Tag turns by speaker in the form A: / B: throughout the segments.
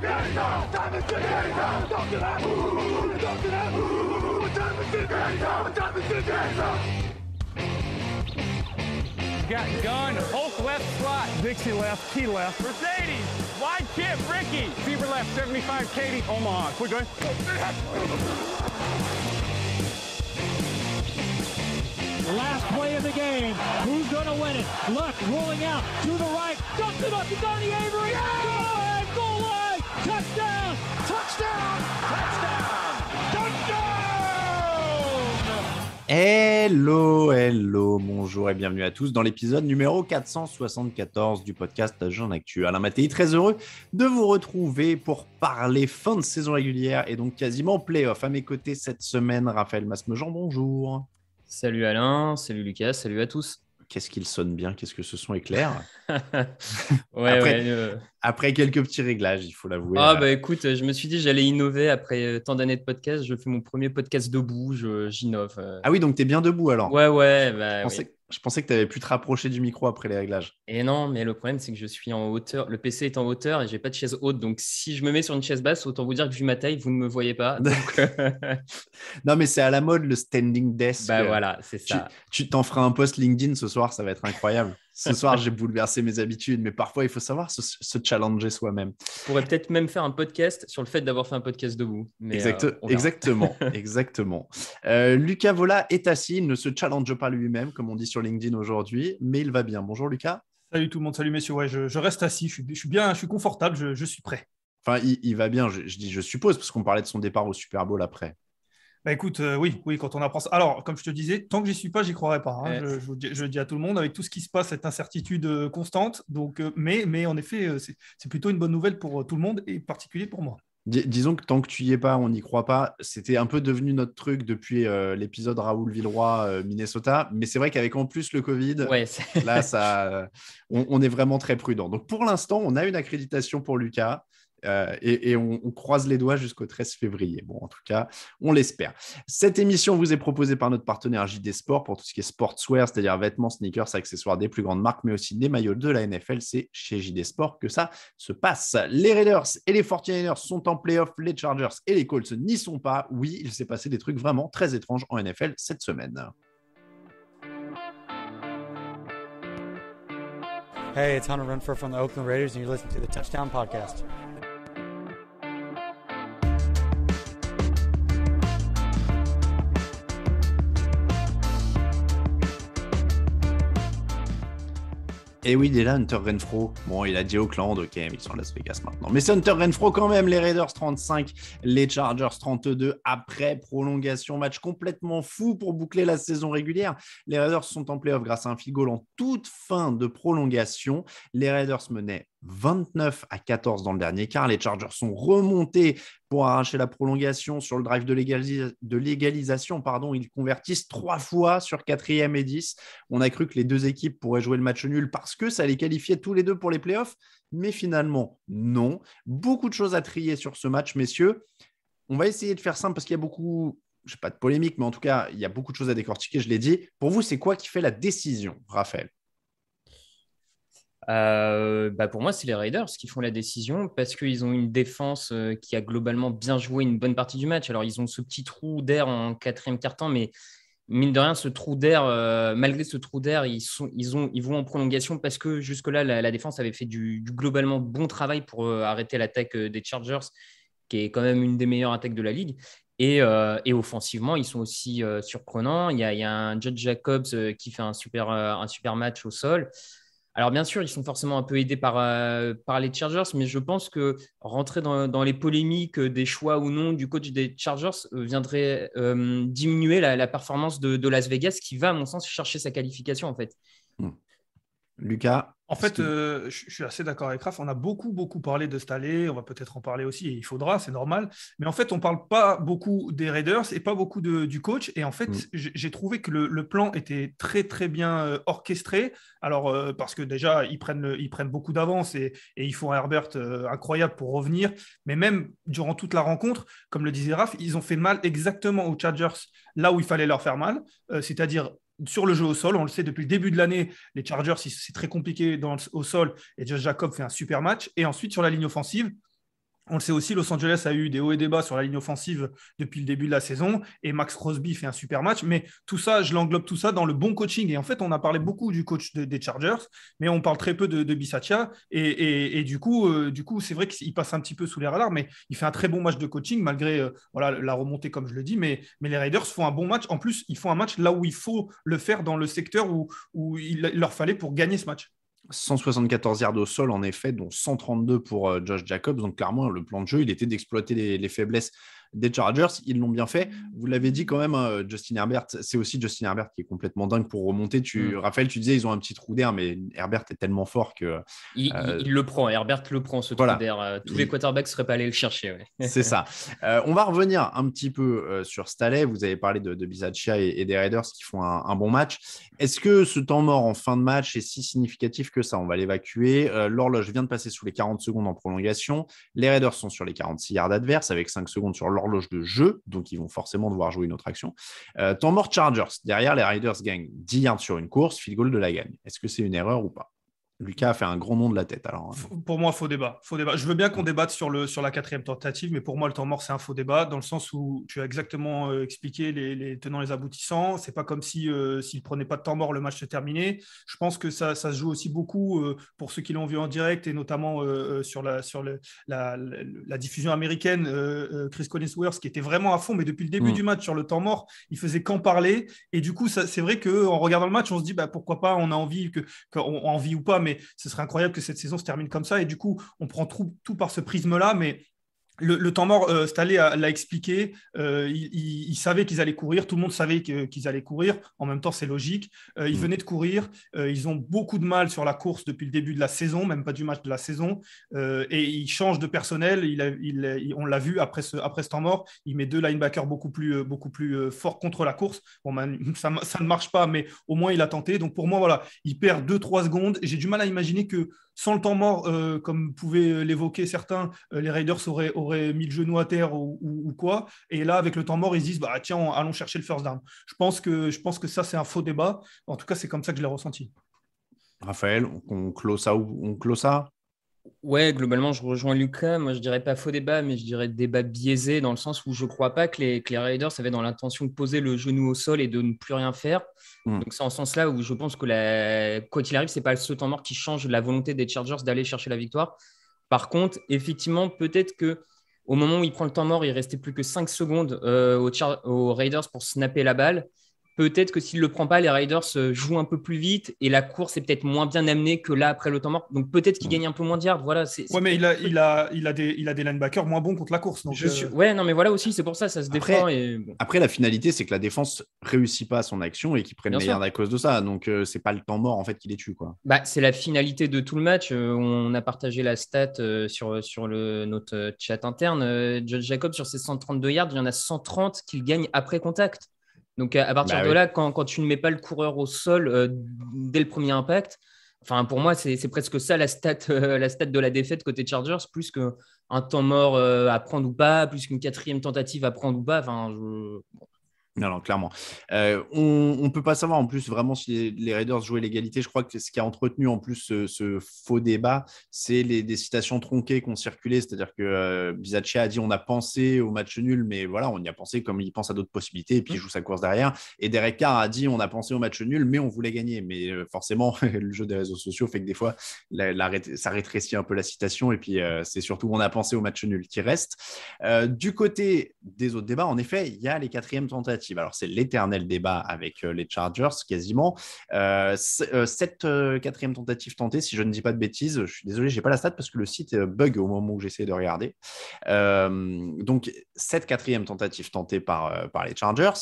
A: Got gun, Hulk left slot, Dixie left, Key left, Mercedes, wide chip, Ricky, Fever left, 75, Katie, Omaha, quick going.
B: Last play of the game. Who's going to win it? Luck rolling out to the right. Dumps it up to Donnie Avery. Yeah! Goal line. Touchdown. Touchdown. Touchdown. Touchdown.
C: Hello, bonjour et bienvenue à tous dans l'épisode numéro 474 du podcast Jean Actu. Alain Mattei, très heureux de vous retrouver pour parler fin de saison régulière et donc quasiment play-off. À mes côtés cette semaine, Raphaël Masmejean, bonjour.
D: Salut Alain, salut Lucas, salut à tous.
C: Qu'est-ce qu'il sonne bien, qu'est-ce que ce son est clair.
D: Ouais,
C: après quelques petits réglages, il faut l'avouer.
D: Bah écoute, je me suis dit j'allais innover après tant d'années de podcast. Je fais mon premier podcast debout, j'innove.
C: Ah oui, donc t'es bien debout alors.
D: Ouais.
C: Je pensais que tu avais pu te rapprocher du micro après les réglages.
D: Et non, mais le problème c'est que je suis en hauteur. Le PC est en hauteur et j'ai pas de chaise haute. Donc si je me mets sur une chaise basse, autant vous dire que vu ma taille, vous ne me voyez pas. Donc...
C: Non, mais c'est à la mode le standing desk.
D: Bah voilà, c'est ça.
C: Tu t'en feras un post LinkedIn ce soir, ça va être incroyable. Ce soir, j'ai bouleversé mes habitudes, mais parfois, il faut savoir se challenger soi-même.
D: Je pourrais peut-être même faire un podcast sur le fait d'avoir fait un podcast debout. Mais,
C: exactement. Lucas Vola est assis, il ne se challenge pas lui-même, comme on dit sur LinkedIn aujourd'hui, mais il va bien. Bonjour Lucas.
E: Salut tout le monde, salut messieurs. Ouais, je reste assis, je suis bien, je suis confortable, je suis prêt.
C: Enfin, il va bien, je dis je suppose, parce qu'on parlait de son départ au Super Bowl après.
E: Bah écoute, oui, quand on apprend ça. Alors, comme je te disais, tant que j'y suis pas, j'y croirais pas. Hein. Ouais. Je le dis à tout le monde, avec tout ce qui se passe, cette incertitude constante. Donc, mais en effet, c'est plutôt une bonne nouvelle pour tout le monde et en particulier pour moi.
C: Disons que tant que tu y es pas, on n'y croit pas. C'était un peu devenu notre truc depuis l'épisode Raoul Villeroy, Minnesota. Mais c'est vrai qu'avec en plus le Covid, là, on est vraiment très prudent. Donc pour l'instant, on a une accréditation pour Lucas. Et on croise les doigts jusqu'au 13 février. Bon, en tout cas, on l'espère. Cette émission vous est proposée par notre partenaire JD Sport pour tout ce qui est sportswear, c'est-à-dire vêtements, sneakers, accessoires des plus grandes marques, mais aussi des maillots de la NFL. C'est chez JD Sport que ça se passe. Les Raiders et les 49ers sont en playoff. Les Chargers et les Colts n'y sont pas. Oui, il s'est passé des trucs vraiment très étranges en NFL cette semaine.
F: Hey, it's Hunter Renfrow from the Oakland Raiders, and you're listening to the Touchdown Podcast.
C: Et oui, il est là, Hunter Renfrow. Bon, il a dit Oakland, ok, mais ils sont à Las Vegas maintenant. Mais c'est Hunter Renfrow quand même, les Raiders 35, les Chargers 32, après prolongation. Match complètement fou pour boucler la saison régulière. Les Raiders sont en play-off grâce à un field goal en toute fin de prolongation. Les Raiders menaient 29-14 dans le dernier quart. Les Chargers sont remontés pour arracher la prolongation sur le drive de l'égalisation. Ils convertissent 3 fois sur 4e et 10. On a cru que les deux équipes pourraient jouer le match nul parce que ça les qualifiait tous les deux pour les playoffs. Mais finalement, non. Beaucoup de choses à trier sur ce match, messieurs. On va essayer de faire simple parce qu'il y a beaucoup, je n'ai pas de polémique, mais en tout cas, il y a beaucoup de choses à décortiquer, je l'ai dit. Pour vous, c'est quoi qui fait la décision, Raphaël ?
D: Pour moi, c'est les Raiders qui font la décision parce qu'ils ont une défense qui a globalement bien joué une bonne partie du match. Alors, ils ont ce petit trou d'air en 4e quart-temps, mais mine de rien, ce trou d'air, malgré ce trou d'air, ils vont en prolongation parce que jusque-là, la défense avait fait du globalement bon travail pour arrêter l'attaque des Chargers, qui est quand même une des meilleures attaques de la ligue. Et offensivement, ils sont aussi surprenants. Il y a un Josh Jacobs qui fait un super match au sol. Alors, bien sûr, ils sont forcément un peu aidés par les Chargers, mais je pense que rentrer dans les polémiques des choix ou non du coach des Chargers viendrait diminuer la performance de Las Vegas, qui va, à mon sens, chercher sa qualification, en fait.
C: Lucas ?
E: En fait, je suis assez d'accord avec Raph. On a beaucoup parlé de Staley. On va peut-être en parler aussi. Et il faudra, c'est normal. Mais en fait, on ne parle pas beaucoup des Raiders et pas beaucoup du coach. Et en fait, j'ai trouvé que le plan était très, très bien orchestré. Alors, parce que déjà, ils prennent beaucoup d'avance et ils font un Herbert incroyable pour revenir. Mais même durant toute la rencontre, comme le disait Raph, ils ont fait mal exactement aux Chargers là où il fallait leur faire mal. C'est-à-dire sur le jeu au sol. On le sait depuis le début de l'année, les Chargers, c'est très compliqué au sol et Josh Jacobs fait un super match. Et ensuite, sur la ligne offensive, On le sait aussi, Los Angeles a eu des hauts et des bas sur la ligne offensive depuis le début de la saison et Max Crosby fait un super match. Mais tout ça, je l'englobe tout ça dans le bon coaching. Et en fait, on a parlé beaucoup du coach des Chargers, mais on parle très peu de Bisaccia. Et du coup, c'est vrai qu'il passe un petit peu sous les radars, mais il fait un très bon match de coaching malgré la remontée, comme je le dis. Mais les Raiders font un bon match. En plus, ils font un match là où il faut le faire dans le secteur où il leur fallait pour gagner ce match.
C: 174 yards au sol, en effet, dont 132 pour Josh Jacobs. Donc, clairement, le plan de jeu, il était d'exploiter les faiblesses des Chargers. Ils l'ont bien fait. Vous l'avez dit quand même, Justin Herbert, c'est aussi Justin Herbert qui est complètement dingue pour remonter. Raphaël, tu disais, ils ont un petit trou d'air, mais Herbert est tellement fort que…
D: Il le prend, Herbert le prend, ce trou d'air. Tous les quarterbacks ne seraient pas allés le chercher. Ouais.
C: C'est ça. On va revenir un petit peu sur Staley. Vous avez parlé de Bisaccia et des Raiders qui font un bon match. Est-ce que ce temps mort en fin de match est si significatif que ça? On va l'évacuer. L'horloge vient de passer sous les 40 secondes en prolongation. Les Raiders sont sur les 46 yards adverses avec 5 secondes sur l'horloge de jeu. Donc, ils vont forcément devoir jouer une autre action. Temps mort Chargers. Derrière, les Raiders gagnent 10 yards sur une course. Field goal de la gagne. Est-ce que c'est une erreur ou pas? Lucas a fait un grand nom de la tête. Alors,
E: pour moi, faux débat. Je veux bien qu'on débatte sur la 4e tentative, mais pour moi, le temps mort, c'est un faux débat, dans le sens où tu as exactement expliqué les tenants et les aboutissants. C'est pas comme s'il ne prenait pas de temps mort, le match se terminait. Je pense que ça se joue aussi beaucoup pour ceux qui l'ont vu en direct, et notamment sur la diffusion américaine, Chris Collinsworth, qui était vraiment à fond, mais depuis le début du match, sur le temps mort, il faisait qu'en parler. Et du coup, c'est vrai qu'en regardant le match, on se dit pourquoi pas, on a envie, envie ou pas, mais ce serait incroyable que cette saison se termine comme ça. Et du coup, on prend tout par ce prisme-là. Mais le temps mort, Staley l'a expliqué. Il savait qu'ils allaient courir. Tout le monde savait qu'ils allaient courir. En même temps, c'est logique. Ils venaient de courir. Ils ont beaucoup de mal sur la course depuis le début de la saison, même pas du match de la saison. Et ils changent de personnel. On l'a vu après ce temps mort. Il met 2 linebackers beaucoup plus forts contre la course. Bon, ça ne marche pas, mais au moins, il a tenté. Donc, pour moi, voilà, il perd 2-3 secondes. J'ai du mal à imaginer que sans le temps mort, comme pouvaient l'évoquer certains, les Raiders auraient mis le genou à terre ou quoi. Et là, avec le temps mort, ils se disent tiens, allons chercher le first down. Je pense que ça, c'est un faux débat. En tout cas, c'est comme ça que je l'ai ressenti.
C: Raphaël, on clôt ça?
D: Ouais, globalement, je rejoins Lucas. Moi, je dirais pas faux débat, mais je dirais débat biaisé, dans le sens où je crois pas que les Raiders avaient dans l'intention de poser le genou au sol et de ne plus rien faire. Donc, c'est en ce sens-là où je pense que quoi qu'il arrive, c'est pas ce temps mort qui change la volonté des Chargers d'aller chercher la victoire. Par contre, effectivement, peut-être que au moment où il prend le temps mort, il restait plus que 5 secondes aux Raiders pour snapper la balle. Peut-être que s'il ne le prend pas, les Raiders jouent un peu plus vite et la course est peut-être moins bien amenée que là après le temps mort. Donc peut-être qu'il gagne un peu moins de yards. Voilà,
E: ouais, mais il a des linebackers moins bons contre la course. Donc
D: Ouais, non, mais voilà aussi, c'est pour ça se défend.
C: Après, la finalité, c'est que la défense ne réussit pas son action et qu'ils prennent les yards à cause de ça. Donc c'est pas le temps mort en fait qui les tue, quoi.
D: C'est la finalité de tout le match. On a partagé la stat sur notre chat interne. Josh Jacobs, sur ses 132 yards, il y en a 130 qu'il gagne après contact. Donc, à partir de là, quand tu ne mets pas le coureur au sol dès le premier impact, enfin, pour moi, c'est presque ça la stat de la défaite côté Chargers, plus qu'un temps mort à prendre ou pas, plus qu'une 4e tentative à prendre ou pas. Enfin,
C: Non, clairement. On ne peut pas savoir en plus vraiment si les Raiders jouaient l'égalité. Je crois que ce qui a entretenu en plus ce faux débat, c'est des citations tronquées qui ont circulé. C'est-à-dire que Bisaccia a dit on a pensé au match nul, mais voilà, on y a pensé comme il pense à d'autres possibilités et puis il joue sa course derrière. Et Derek Carr a dit on a pensé au match nul, mais on voulait gagner. Mais forcément, le jeu des réseaux sociaux fait que des fois, ça rétrécit un peu la citation. Et puis, c'est surtout on a pensé au match nul qui reste. Du côté des autres débats, en effet, il y a les 4e tentatives. Alors, c'est l'éternel débat avec les Chargers, quasiment. 7 4e tentatives tentées, si je ne dis pas de bêtises. Je suis désolé, je n'ai pas la stat parce que le site bug au moment où j'essaie de regarder. Donc, 7 4e tentatives tentées par les Chargers.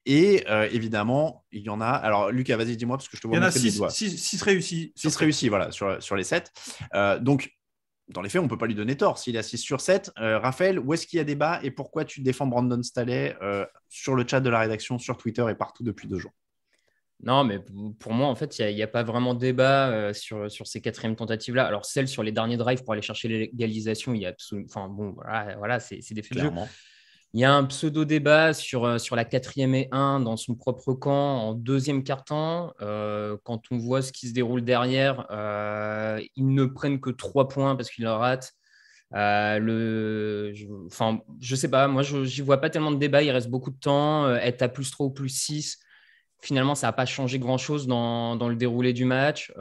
C: Et évidemment, il y en a… Alors, Lucas, vas-y, dis-moi, parce que je te vois montrer des doigts.
E: 6 réussis.
C: 6 réussis, voilà, sur les 7. Donc, dans les faits, on ne peut pas lui donner tort. S'il est à 6 sur 7, Raphaël, où est-ce qu'il y a débat et pourquoi tu défends Brandon Staley sur le chat de la rédaction, sur Twitter et partout depuis 2 jours?
D: Non, mais pour moi, en fait, il n'y a pas vraiment débat sur ces 4e tentatives-là. Alors, celle sur les derniers drives pour aller chercher l'égalisation, il y a absolument… Enfin, bon, voilà, c'est des faits de jeu. Il y a un pseudo-débat sur la 4e et 1 dans son propre camp en 2e quart-temps. Quand on voit ce qui se déroule derrière, ils ne prennent que 3 points parce qu'ils le ratent. Je sais pas, moi, je n'y vois pas tellement de débat. Il reste beaucoup de temps. Être à +3 ou +6, finalement, ça n'a pas changé grand-chose dans le déroulé du match.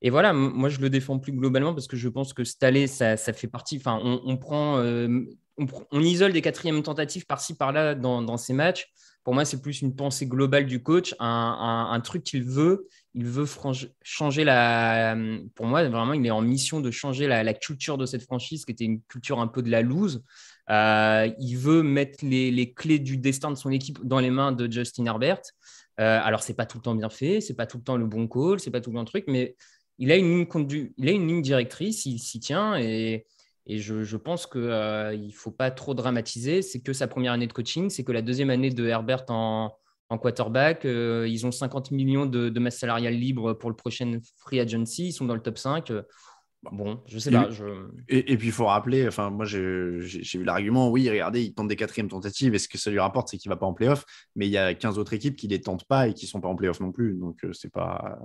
D: Et voilà, moi, je le défends plus globalement parce que je pense que cette année, ça fait partie. Enfin, on isole des quatrièmes tentatives par-ci, par-là dans ces matchs. Pour moi, c'est plus une pensée globale du coach, un truc qu'il veut. Il veut changer la. Pour moi, vraiment, il est en mission de changer la culture de cette franchise, qui était une culture un peu de la loose. Il veut mettre les clés du destin de son équipe dans les mains de Justin Herbert. Alors, c'est pas tout le temps bien fait, c'est pas tout le temps le bon call, c'est pas tout le temps le truc, mais il a une ligne directrice, il s'y tient et je pense qu'il ne faut pas trop dramatiser. C'est que sa première année de coaching, c'est que la deuxième année de Herbert en quarterback. Ils ont 50 millions de masse salariale libre pour le prochain free agency. Ils sont dans le top 5. Bon, je sais pas.
C: Et puis, il faut rappeler, enfin, moi, j'ai vu l'argument, oui, regardez, il tente des quatrièmes tentatives, et ce que ça lui rapporte, c'est qu'il ne va pas en playoff, mais il y a 15 autres équipes qui ne les tentent pas et qui ne sont pas en playoff non plus, donc c'est pas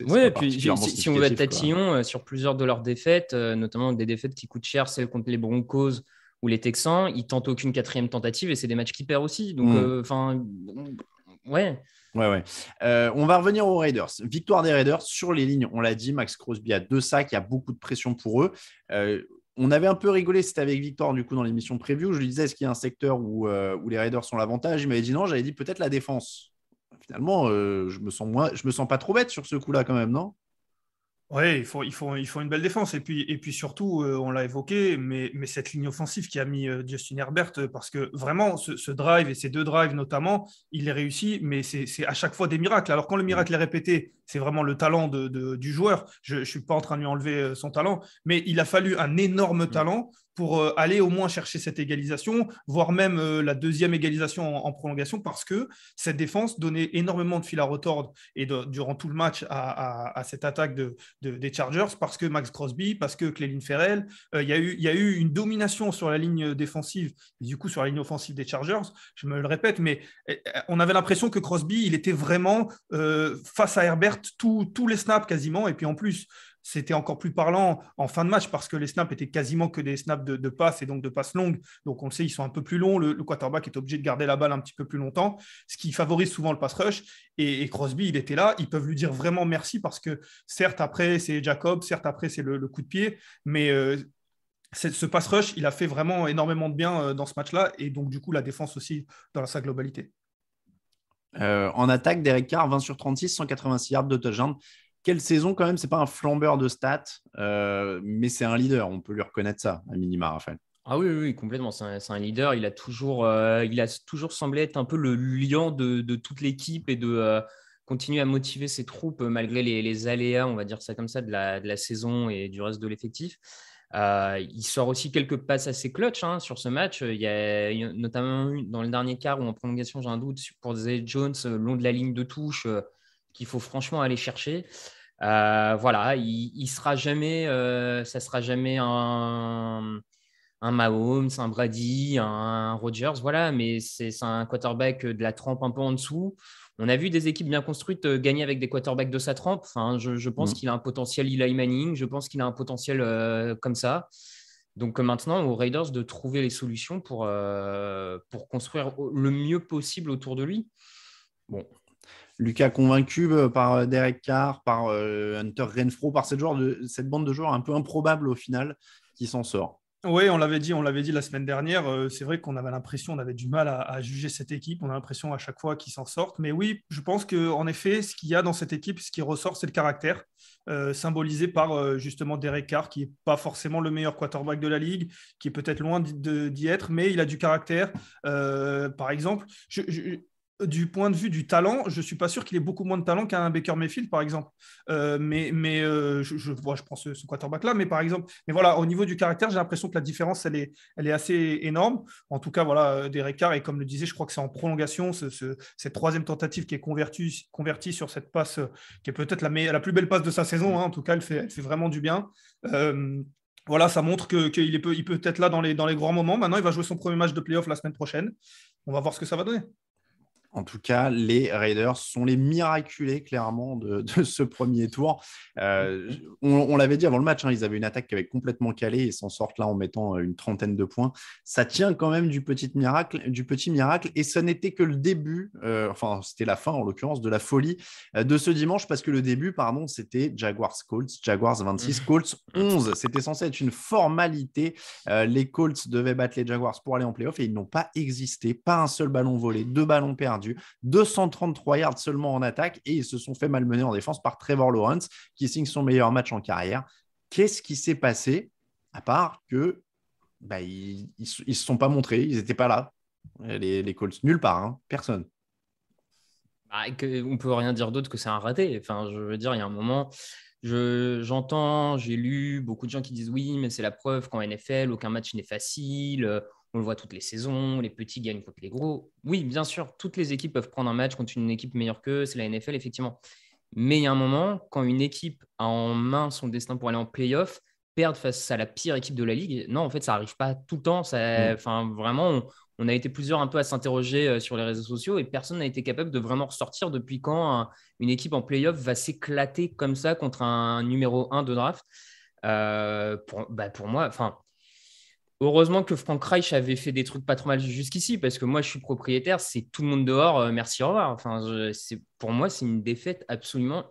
D: et
C: pas
D: puis si on va tatillon sur plusieurs de leurs défaites, notamment des défaites qui coûtent cher, celles contre les Broncos ou les Texans, ils tentent aucune quatrième tentative et c'est des matchs qui perdent aussi, donc ouais.
C: Ouais. On va revenir aux Raiders. Victoire des Raiders sur les lignes, on l'a dit, Max Crosby a 2 sacs, il y a beaucoup de pression pour eux. On avait un peu rigolé, c'était avec Victor du coup dans l'émission preview. Je lui disais, est-ce qu'il y a un secteur où les Raiders ont l'avantage? Il m'avait dit non, j'avais dit peut-être la défense. Finalement, je me sens pas trop bête sur ce coup-là quand même, non?
E: Oui, il faut une belle défense. Et puis surtout, on l'a évoqué, mais cette ligne offensive qui a mis Justin Herbert, parce que vraiment, ce drive et ces 2 drives notamment, il les réussit, mais c'est à chaque fois des miracles. Alors quand le miracle est répété, c'est vraiment le talent du joueur. Je ne suis pas en train de lui enlever son talent, mais il a fallu un énorme talent pour aller au moins chercher cette égalisation, voire même la deuxième égalisation en prolongation, parce que cette défense donnait énormément de fil à retordre et durant tout le match à cette attaque des Chargers, parce que Max Crosby, parce que Clelin Ferrell, il y a eu une domination sur la ligne défensive, et du coup sur la ligne offensive des Chargers, je me le répète, mais on avait l'impression que Crosby, il était vraiment face à Herbert tous les snaps quasiment, et puis en plus, c'était encore plus parlant en fin de match parce que les snaps étaient quasiment que des snaps de passes et donc de passes longues. Donc, on le sait, ils sont un peu plus longs. Le quarterback est obligé de garder la balle un petit peu plus longtemps, ce qui favorise souvent le pass rush. Et Crosby, il était là. Ils peuvent lui dire vraiment merci parce que certes, après, c'est Jacob, certes, après, c'est le coup de pied, mais ce pass rush, il a fait vraiment énormément de bien dans ce match-là. Et donc, du coup, la défense aussi dans sa globalité.
C: En attaque, Derek Carr, 20 sur 36, 186 yards de touchdown. Quelle saison quand même, c'est pas un flambeur de stats, mais c'est un leader, on peut lui reconnaître ça, à minima, Raphaël.
D: Ah oui, complètement, c'est un leader, il a toujours semblé être un peu le lion de toute l'équipe et de continuer à motiver ses troupes malgré les aléas, on va dire ça comme ça, de la saison et du reste de l'effectif. Il sort aussi quelques passes assez clutch sur ce match. Il y a notamment dans le dernier quart ou en prolongation, j'ai un doute pour Zay Jones, long de la ligne de touche, qu'il faut franchement aller chercher. Voilà, il sera jamais, ça sera jamais un Mahomes, un Brady, un Rodgers, voilà, mais c'est un quarterback de la trempe un peu en dessous. On a vu des équipes bien construites gagner avec des quarterbacks de sa trempe. Enfin, je pense qu'il a un potentiel Eli Manning, je pense qu'il a un potentiel comme ça. Donc maintenant, aux Raiders de trouver les solutions pour construire le mieux possible autour de lui. Bon.
C: Lucas, convaincu par Derek Carr, par Hunter Renfrow, par cette bande de joueurs un peu improbable au final qui s'en sort.
E: Oui, on l'avait dit la semaine dernière. C'est vrai qu'on avait l'impression, on avait du mal à juger cette équipe. On a l'impression à chaque fois qu'ils s'en sortent. Mais oui, je pense qu'en effet, ce qu'il y a dans cette équipe, ce qui ressort, c'est le caractère, symbolisé par justement Derek Carr, qui n'est pas forcément le meilleur quarterback de la ligue, qui est peut-être loin d'y être, mais il a du caractère. Par exemple, du point de vue du talent, je ne suis pas sûr qu'il ait beaucoup moins de talent qu'un Baker Mayfield, par exemple. Je prends ce quarterback-là, mais par exemple, voilà, au niveau du caractère, j'ai l'impression que la différence, elle est assez énorme. En tout cas, voilà, Derek Carr, et comme le disait, je crois que c'est en prolongation, cette troisième tentative qui est convertie sur cette passe, qui est peut-être la plus belle passe de sa saison. En tout cas, elle fait vraiment du bien. Voilà, ça montre qu'il peut être là dans les grands moments. Maintenant, il va jouer son premier match de playoff la semaine prochaine. On va voir ce que ça va donner.
C: En tout cas, les Raiders sont les miraculés, clairement, de ce premier tour. On l'avait dit avant le match, ils avaient une attaque qui avait complètement calé et s'en sortent là en mettant une trentaine de points. Ça tient quand même du petit miracle. Et ce n'était que le début, c'était la fin, en l'occurrence, de la folie de ce dimanche, parce que le début, c'était Jaguars-Colts. Jaguars 26, Colts 11. C'était censé être une formalité. Les Colts devaient battre les Jaguars pour aller en playoff et ils n'ont pas existé. Pas un seul ballon volé, 2 ballons perdus. 233 yards seulement en attaque et ils se sont fait malmener en défense par Trevor Lawrence qui signe son meilleur match en carrière. Qu'est-ce qui s'est passé à part que ils se sont pas montrés, ils n'étaient pas là, les Colts, nulle part, personne.
D: On peut rien dire d'autre que c'est un raté. Enfin, je veux dire, il y a un moment, j'entends, j'ai lu beaucoup de gens qui disent oui, mais c'est la preuve qu'en NFL, aucun match n'est facile. On le voit toutes les saisons, les petits gagnent contre les gros. Oui, bien sûr, toutes les équipes peuvent prendre un match contre une équipe meilleure qu'eux, c'est la NFL, effectivement. Mais il y a un moment, quand une équipe a en main son destin pour aller en play-off, perdre face à la pire équipe de la ligue, non, en fait, ça n'arrive pas tout le temps. Vraiment, on a été plusieurs un peu à s'interroger sur les réseaux sociaux et personne n'a été capable de vraiment ressortir depuis quand une équipe en play-off va s'éclater comme ça contre un numéro 1 de draft. Pour moi, heureusement que Frank Reich avait fait des trucs pas trop mal jusqu'ici, parce que moi, je suis propriétaire, c'est tout le monde dehors, merci, au revoir. Pour moi, c'est une défaite absolument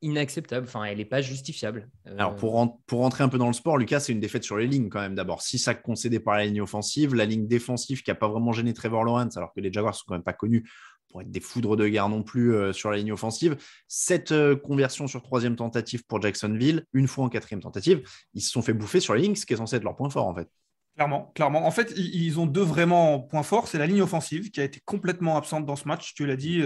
D: inacceptable. Elle n'est pas justifiable.
C: Alors, pour rentrer un peu dans le sport, Lucas, c'est une défaite sur les lignes quand même. D'abord, 6 sacs concédés par la ligne offensive, la ligne défensive qui n'a pas vraiment gêné Trevor Lawrence, alors que les Jaguars sont quand même pas connus pour être des foudres de guerre non plus sur la ligne offensive. 7 conversions sur 3e tentative pour Jacksonville, une fois en 4e tentative. Ils se sont fait bouffer sur les lignes, ce qui est censé être leur point fort en fait.
E: Clairement. En fait, ils ont 2 vraiment points forts. C'est la ligne offensive qui a été complètement absente dans ce match. Tu l'as dit,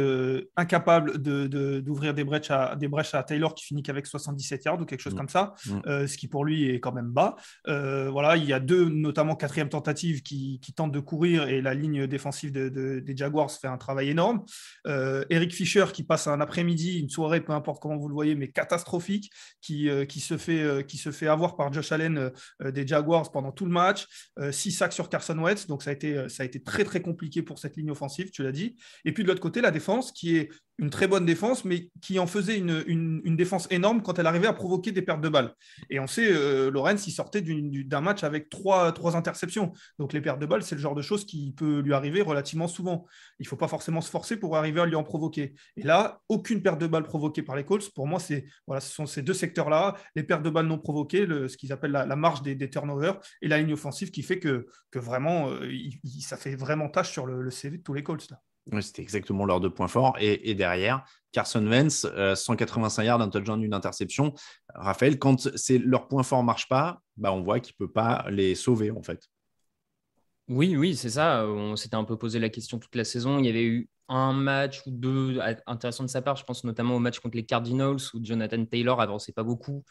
E: incapable d'ouvrir des brèches à Taylor qui finit qu'avec 77 yards ou quelque chose comme ça, ce qui pour lui est quand même bas. Il y a 2, notamment 4e tentative qui tentent de courir et la ligne défensive des Jaguars fait un travail énorme. Eric Fisher qui passe un après-midi, une soirée, peu importe comment vous le voyez, mais catastrophique, qui se fait avoir par Josh Allen des Jaguars pendant tout le match. 6 sacs sur Carson Wentz, donc ça a été très très compliqué pour cette ligne offensive, tu l'as dit. Et puis de l'autre côté, la défense qui est une très bonne défense, mais qui en faisait une défense énorme quand elle arrivait à provoquer des pertes de balles. Et on sait, Lawrence, il sortait d'un match avec 3 interceptions. Donc les pertes de balles, c'est le genre de choses qui peut lui arriver relativement souvent. Il ne faut pas forcément se forcer pour arriver à lui en provoquer. Et là, aucune perte de balles provoquée par les Colts. Pour moi, ce sont ces 2 secteurs-là, les pertes de balles non provoquées, ce qu'ils appellent la marge des turnovers, et la ligne offensive qui fait que vraiment, ça fait vraiment tâche sur le CV de tous les Colts là.
C: Oui, c'était exactement leurs 2 points forts. Et derrière, Carson Wentz, 185 yards, un touchdown, une interception. Raphaël, quand leur point fort ne marche pas, on voit qu'il ne peut pas les sauver en fait.
D: Oui, c'est ça. On s'était un peu posé la question toute la saison. Il y avait eu un match ou 2 intéressants de sa part. Je pense notamment au match contre les Cardinals où Jonathan Taylor avançait pas beaucoup.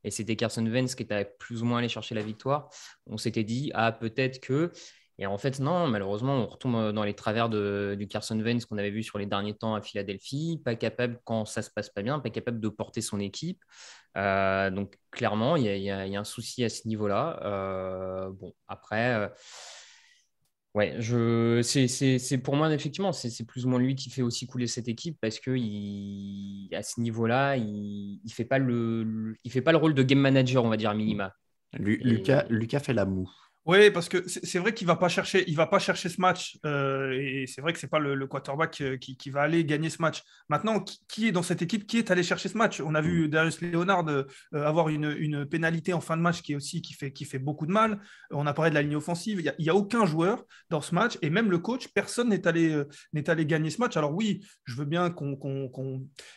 D: Et c'était Carson Wentz qui était plus ou moins allé chercher la victoire. On s'était dit, peut-être que… Et en fait, non, malheureusement, on retombe dans les travers du Carson Wentz qu'on avait vu sur les derniers temps à Philadelphie, pas capable, quand ça se passe pas bien, pas capable de porter son équipe. Donc, clairement, il y a un souci à ce niveau-là. Après… Ouais, c'est pour moi, effectivement, c'est plus ou moins lui qui fait aussi couler cette équipe parce que à ce niveau-là, il fait pas il fait pas le rôle de game manager, on va dire, à minima.
C: Lucas fait la moue.
E: Oui, parce que c'est vrai qu'il va pas chercher ce match et c'est vrai que c'est pas le quarterback qui va aller gagner ce match. Maintenant, qui est dans cette équipe, qui est allé chercher ce match? On a vu Darius Leonard avoir une pénalité en fin de match qui fait beaucoup de mal. On a parlé de la ligne offensive. Il y a aucun joueur dans ce match et même le coach, personne n'est allé gagner ce match. Alors oui, je veux bien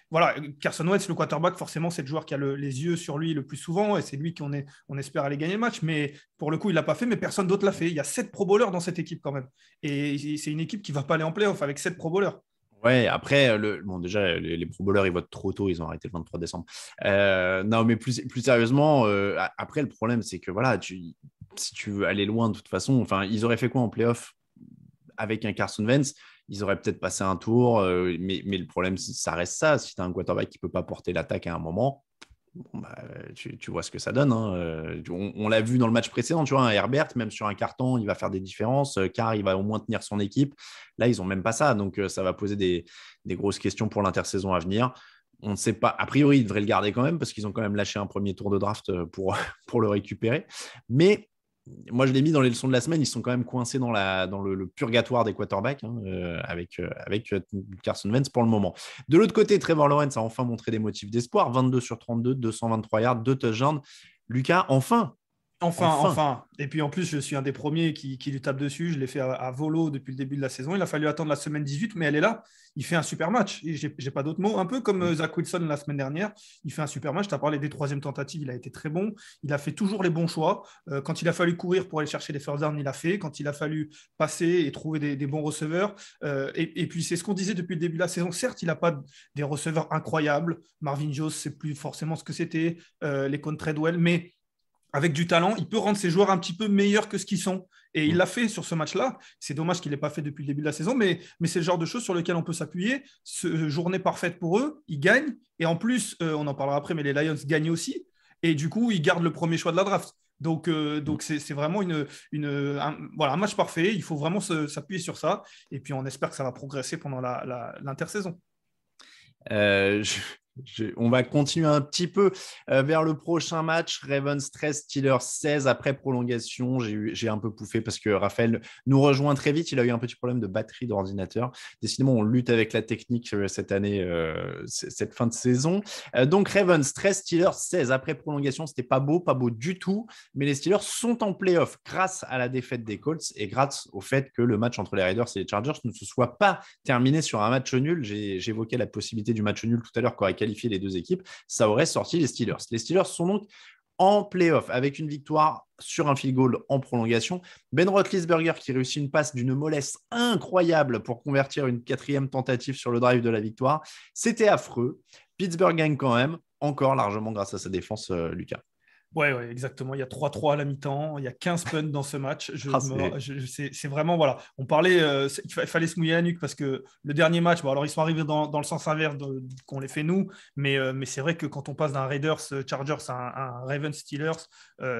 E: voilà, Carson Wentz, le quarterback, forcément, c'est le joueur qui a les yeux sur lui le plus souvent et c'est lui qu'on espère aller gagner le match. Mais pour le coup, il l'a pas fait. Mais personne d'autre l'a fait. Il y a 7 Pro Bowlers dans cette équipe quand même. Et c'est une équipe qui ne va pas aller en playoff avec 7 Pro Bowlers.
C: Ouais, après, déjà, les Pro Bowlers, ils votent trop tôt. Ils ont arrêté le 23 décembre. Non, mais plus sérieusement, après, le problème, c'est que voilà, si tu veux aller loin, de toute façon, ils auraient fait quoi en playoff avec un Carson Wentz? Ils auraient peut-être passé un tour, mais le problème, ça reste ça. Si tu as un quarterback qui ne peut pas porter l'attaque à un moment, Bon, bah, tu vois ce que ça donne. Hein. On l'a vu dans le match précédent, tu vois, un Herbert, même sur un carton, il va faire des différences, car il va au moins tenir son équipe. Là, ils n'ont même pas ça, donc ça va poser des grosses questions pour l'intersaison à venir. On ne sait pas. A priori, ils devraient le garder quand même parce qu'ils ont quand même lâché un premier tour de draft pour le récupérer. Mais moi, je l'ai mis dans les leçons de la semaine. Ils sont quand même coincés dans le purgatoire des quarterbacks hein, avec Carson Wentz pour le moment. De l'autre côté, Trevor Lawrence a enfin montré des motifs d'espoir. 22 sur 32, 223 yards, 2 touchdowns. Lucas, enfin.
E: Enfin. Et puis en plus, je suis un des premiers qui lui tape dessus. Je l'ai fait à volo depuis le début de la saison. Il a fallu attendre la semaine 18, mais elle est là. Il fait un super match. Et j'ai pas d'autres mots. Un peu comme Zach Wilson la semaine dernière. Il fait un super match. Tu as parlé des troisièmes tentatives. Il a été très bon. Il a fait toujours les bons choix. Quand il a fallu courir pour aller chercher les first downs, il a fait. Quand il a fallu passer et trouver des bons receveurs. Et puis c'est ce qu'on disait depuis le début de la saison. Certes, il n'a pas des receveurs incroyables. Marvin Jones, c'est plus forcément ce que c'était. Les Treadwell, mais avec du talent, il peut rendre ses joueurs un petit peu meilleurs que ce qu'ils sont. Et il l'a fait sur ce match-là. C'est dommage qu'il ne l'ait pas fait depuis le début de la saison, mais c'est le genre de choses sur lesquelles on peut s'appuyer. Journée parfaite pour eux, ils gagnent. Et en plus, on en parlera après, mais les Lions gagnent aussi. Et du coup, ils gardent le premier choix de la draft. Donc c'est vraiment un match parfait. Il faut vraiment s'appuyer sur ça. Et puis, on espère que ça va progresser pendant l'intersaison.
C: On va continuer un petit peu vers le prochain match. Ravens 13, Steelers 16 après prolongation. J'ai un peu pouffé parce que Raphaël nous rejoint très vite. Il a eu un petit problème de batterie d'ordinateur. Décidément, on lutte avec la technique cette année, cette fin de saison. Donc Ravens 13, Steelers 16 après prolongation. C'était pas beau du tout. Mais les Steelers sont en playoff grâce à la défaite des Colts et grâce au fait que le match entre les Raiders et les Chargers ne se soit pas terminé sur un match nul. J'évoquais la possibilité du match nul tout à l'heure qu'aurait qualifié les deux équipes, ça aurait sorti les Steelers. Les Steelers sont donc en play-off avec une victoire sur un field goal en prolongation. Ben Roethlisberger qui réussit une passe d'une mollesse incroyable pour convertir une 4e tentative sur le drive de la victoire. C'était affreux. Pittsburgh gagne quand même, encore largement grâce à sa défense, Lucas.
E: Ouais, exactement. Il y a 3-3 à la mi-temps. Il y a 15 punts dans ce match. C'est vraiment, voilà. On parlait, il fallait se mouiller la nuque parce que le dernier match, alors ils sont arrivés dans le sens inverse qu'on les fait nous, mais c'est vrai que quand on passe d'un Raiders Chargers à un Ravens Steelers,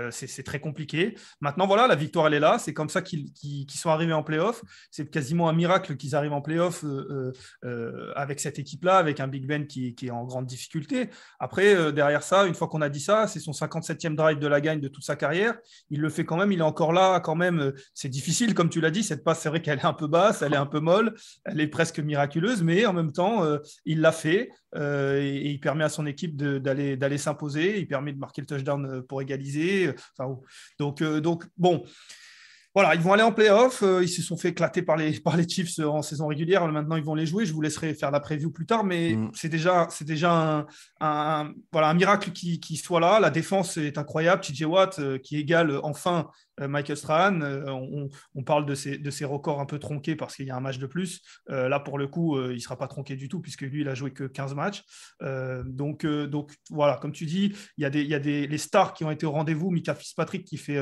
E: c'est très compliqué. Maintenant, voilà, la victoire, elle est là. C'est comme ça qu'ils sont arrivés en playoff. C'est quasiment un miracle qu'ils arrivent en playoff avec cette équipe-là, avec un Big Ben qui est en grande difficulté. Après, derrière ça, une fois qu'on a dit ça, c'est son 57e drive de la gagne de toute sa carrière. Il le fait quand même, il est encore là quand même. C'est difficile, comme tu l'as dit, cette passe, c'est vrai qu'elle est un peu basse, elle est un peu molle, elle est presque miraculeuse, mais en même temps, il l'a fait et il permet à son équipe d'aller s'imposer, il permet de marquer le touchdown pour égaliser. Donc bon. Voilà, ils vont aller en play-off. Ils se sont fait éclater par les Chiefs en saison régulière. Maintenant, ils vont les jouer. Je vous laisserai faire la preview plus tard, mais c'est déjà un miracle qui soit là. La défense est incroyable. TJ Watt qui égale enfin Michael Strahan. On parle de ses records un peu tronqués parce qu'il y a un match de plus. Là, pour le coup, il ne sera pas tronqué du tout puisque lui, il a joué que 15 matchs. Donc voilà, comme tu dis, il y a les stars qui ont été au rendez-vous. Micah Fitzpatrick qui fait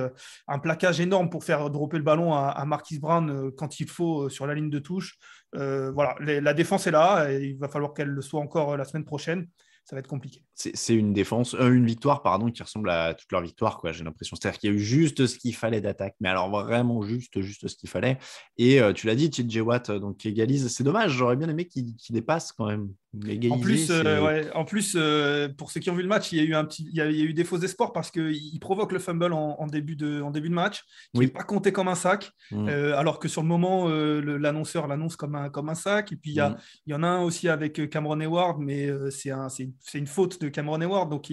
E: un plaquage énorme pour faire dropper le ballon à Marquise Brown quand il faut sur la ligne de touche. Voilà, la défense est là et il va falloir qu'elle le soit encore la semaine prochaine. Ça va être compliqué.
C: C'est une victoire qui ressemble à toute leur victoire, quoi, j'ai l'impression. C'est-à-dire qu'il y a eu juste ce qu'il fallait d'attaque, mais alors vraiment juste ce qu'il fallait. Et tu l'as dit, TJ Watt donc, qui égalise. C'est dommage, j'aurais bien aimé qu'il dépasse quand même.
E: En plus, pour ceux qui ont vu le match, il y a eu des faux espoirs parce qu'il provoque le fumble en début de match, qui n'est pas compté comme un sac, alors que sur le moment, l'annonceur l'annonce comme un sac. Et puis il y en a un aussi avec Cameron Heyward, mais c'est une faute de Cameron Heyward, donc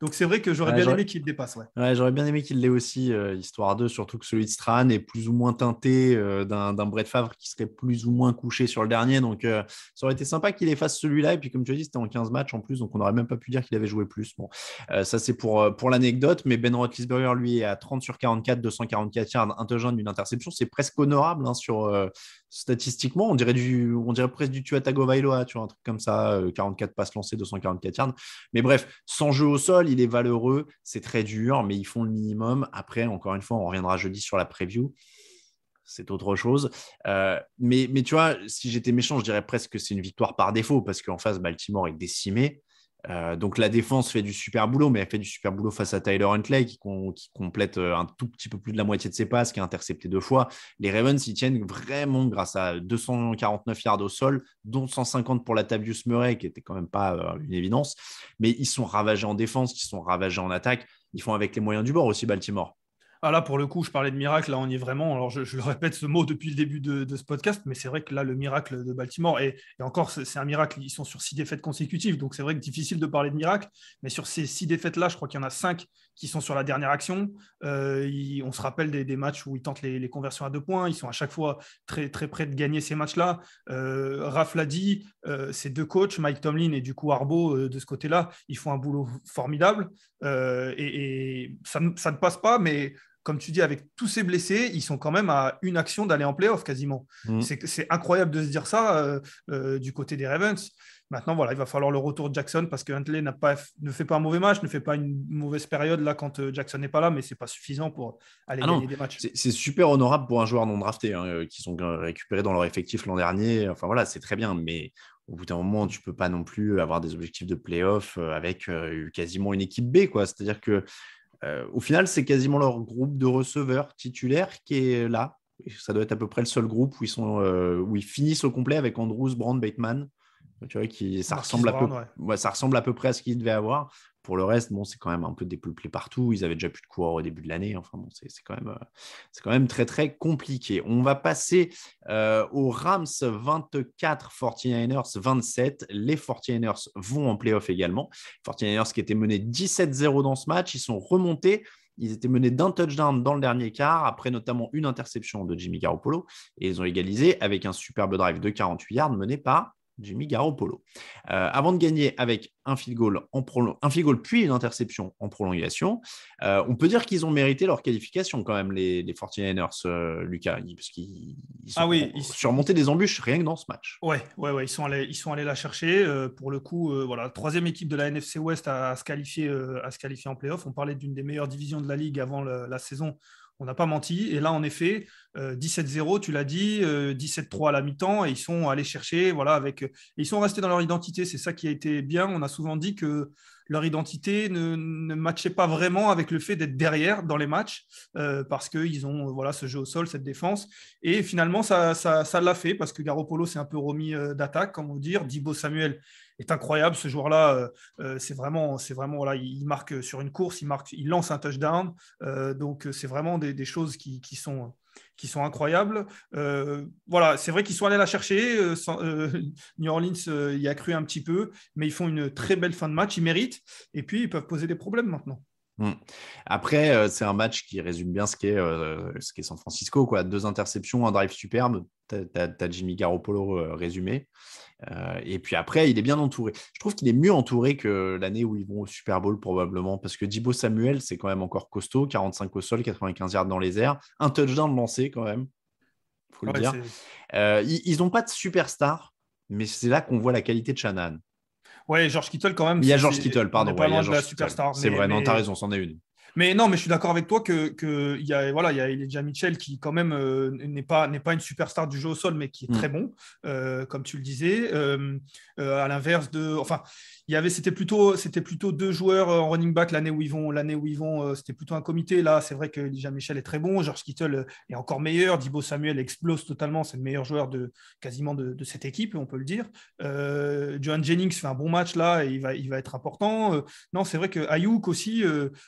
E: donc c'est vrai que j'aurais bien aimé qu'il le dépasse.
C: Ouais, j'aurais bien aimé qu'il l'ait aussi, histoire 2, surtout que celui de Strahan est plus ou moins teinté d'un Brett Favre qui serait plus ou moins couché sur le dernier, donc ça aurait été sympa qu'il efface celui-là. Et puis, comme tu as dit, c'était en 15 matchs en plus, donc on n'aurait même pas pu dire qu'il avait joué plus. Bon, ça, c'est pour l'anecdote. Mais Ben Roethlisberger, lui, est à 30 sur 44, 244 yards, un touchdown, une interception. C'est presque honorable statistiquement. On dirait presque du Tua Tagovailoa, tu vois, un truc comme ça. 44 passes lancées, 244 yards. Mais bref, sans jeu au sol, il est valeureux. C'est très dur, mais ils font le minimum. Après, encore une fois, on reviendra jeudi sur la preview. C'est autre chose. Mais tu vois, si j'étais méchant, je dirais presque que c'est une victoire par défaut parce qu'en face, Baltimore est décimé. Donc la défense fait du super boulot, mais elle fait du super boulot face à Tyler Huntley qui complète un tout petit peu plus de la moitié de ses passes, qui a intercepté 2 fois. Les Ravens, ils tiennent vraiment grâce à 249 yards au sol, dont 150 pour Latavius Murray, qui n'était quand même pas une évidence. Mais ils sont ravagés en défense, ils sont ravagés en attaque. Ils font avec les moyens du bord aussi, Baltimore.
E: Ah là, pour le coup, je parlais de miracle, là, on y est vraiment. Alors, je le répète ce mot depuis le début de ce podcast, mais c'est vrai que là, le miracle de Baltimore, et encore, c'est un miracle, ils sont sur 6 défaites consécutives, donc c'est vrai que difficile de parler de miracle, mais sur ces 6 défaites-là, je crois qu'il y en a 5 qui sont sur la dernière action. On se rappelle des matchs où ils tentent les conversions à 2 points, ils sont à chaque fois très, très près de gagner ces matchs-là. Raph l'a dit, ces 2 coachs, Mike Tomlin et du coup Harbaugh, de ce côté-là, ils font un boulot formidable, et ça ne passe pas, mais comme tu dis, avec tous ces blessés, ils sont quand même à une action d'aller en playoff quasiment. C'est incroyable de se dire ça du côté des Ravens. Maintenant, voilà, il va falloir le retour de Jackson parce que Huntley ne fait pas un mauvais match, ne fait pas une mauvaise période là quand Jackson n'est pas là, mais ce n'est pas suffisant pour aller gagner des matchs.
C: C'est super honorable pour un joueur non drafté qui sont récupérés dans leur effectif l'an dernier. Enfin voilà, c'est très bien, mais au bout d'un moment, tu ne peux pas non plus avoir des objectifs de playoff avec quasiment une équipe B, quoi. C'est-à-dire que au final, c'est quasiment leur groupe de receveurs titulaires qui est là. Ça doit être à peu près le seul groupe où ils finissent au complet avec Andrews, Brown, Bateman. Tu vois, ça ressemble à peu près à ce qu'ils devaient avoir. Pour le reste, bon, c'est quand même un peu dépeuplé partout. Ils avaient déjà plus de coureurs au début de l'année. Enfin, bon, c'est quand même très, très compliqué. On va passer aux Rams 24, 49ers 27. Les 49ers vont en playoff également. Les 49ers qui étaient menés 17-0 dans ce match. Ils sont remontés. Ils étaient menés d'un touchdown dans le dernier quart, après notamment une interception de Jimmy Garoppolo. Et ils ont égalisé avec un superbe drive de 48 yards mené par Jimmy Garoppolo. Avant de gagner avec un field goal puis une interception en prolongation, on peut dire qu'ils ont mérité leur qualification quand même, les 49ers, Lucas, parce qu'ils ont surmonté des embûches rien que dans ce match.
E: Ouais, ils sont allés la chercher. Pour le coup, voilà, troisième équipe de la NFC West à se qualifier en playoff. On parlait d'une des meilleures divisions de la ligue avant la saison. On n'a pas menti. Et là, en effet, 17-0, tu l'as dit, 17-3 à la mi-temps, et ils sont allés chercher, voilà, ils sont restés dans leur identité. C'est ça qui a été bien. On a souvent dit que leur identité ne matchait pas vraiment avec le fait d'être derrière dans les matchs, parce qu'ils ont ce jeu au sol, cette défense. Et finalement, ça l'a fait, parce que Garoppolo s'est un peu remis d'attaque, comme on veut dire. Deebo Samuel est incroyable, ce joueur-là. C'est vraiment voilà, il marque sur une course, il lance un touchdown. Donc, c'est vraiment des choses qui sont incroyables. Voilà, c'est vrai qu'ils sont allés la chercher. New Orleans y a cru un petit peu, mais ils font une très belle fin de match. Ils méritent. Et puis, ils peuvent poser des problèmes maintenant.
C: Après, c'est un match qui résume bien ce qu'est San Francisco, quoi. 2 interceptions, un drive superbe. T'as Jimmy Garoppolo résumé. Et puis après, il est bien entouré. Je trouve qu'il est mieux entouré que l'année où ils vont au Super Bowl probablement, parce que Deebo Samuel, c'est quand même encore costaud, 45 au sol, 95 yards dans les airs, un touchdown lancé quand même, il faut le dire. Ils n'ont pas de superstar, mais c'est là qu'on voit la qualité de Shanahan.
E: Ouais, George Kittle quand même.
C: Il y a George Kittle, pardon.
E: Pas loin de la superstar.
C: C'est vrai, non, t'as raison, c'en est une.
E: Mais non, mais je suis d'accord avec toi que il y a Elijah Mitchell qui quand même n'est pas une superstar du jeu au sol, mais qui est très bon, comme tu le disais. À l'inverse c'était plutôt 2 joueurs en running back l'année où ils vont, c'était plutôt un comité. Là, c'est vrai que Elijah Mitchell est très bon, George Kittle est encore meilleur, Deebo Samuel explose totalement, c'est le meilleur joueur quasiment de cette équipe, on peut le dire. Johan Jennings fait un bon match là, et il va être important. Non, c'est vrai que Ayuk aussi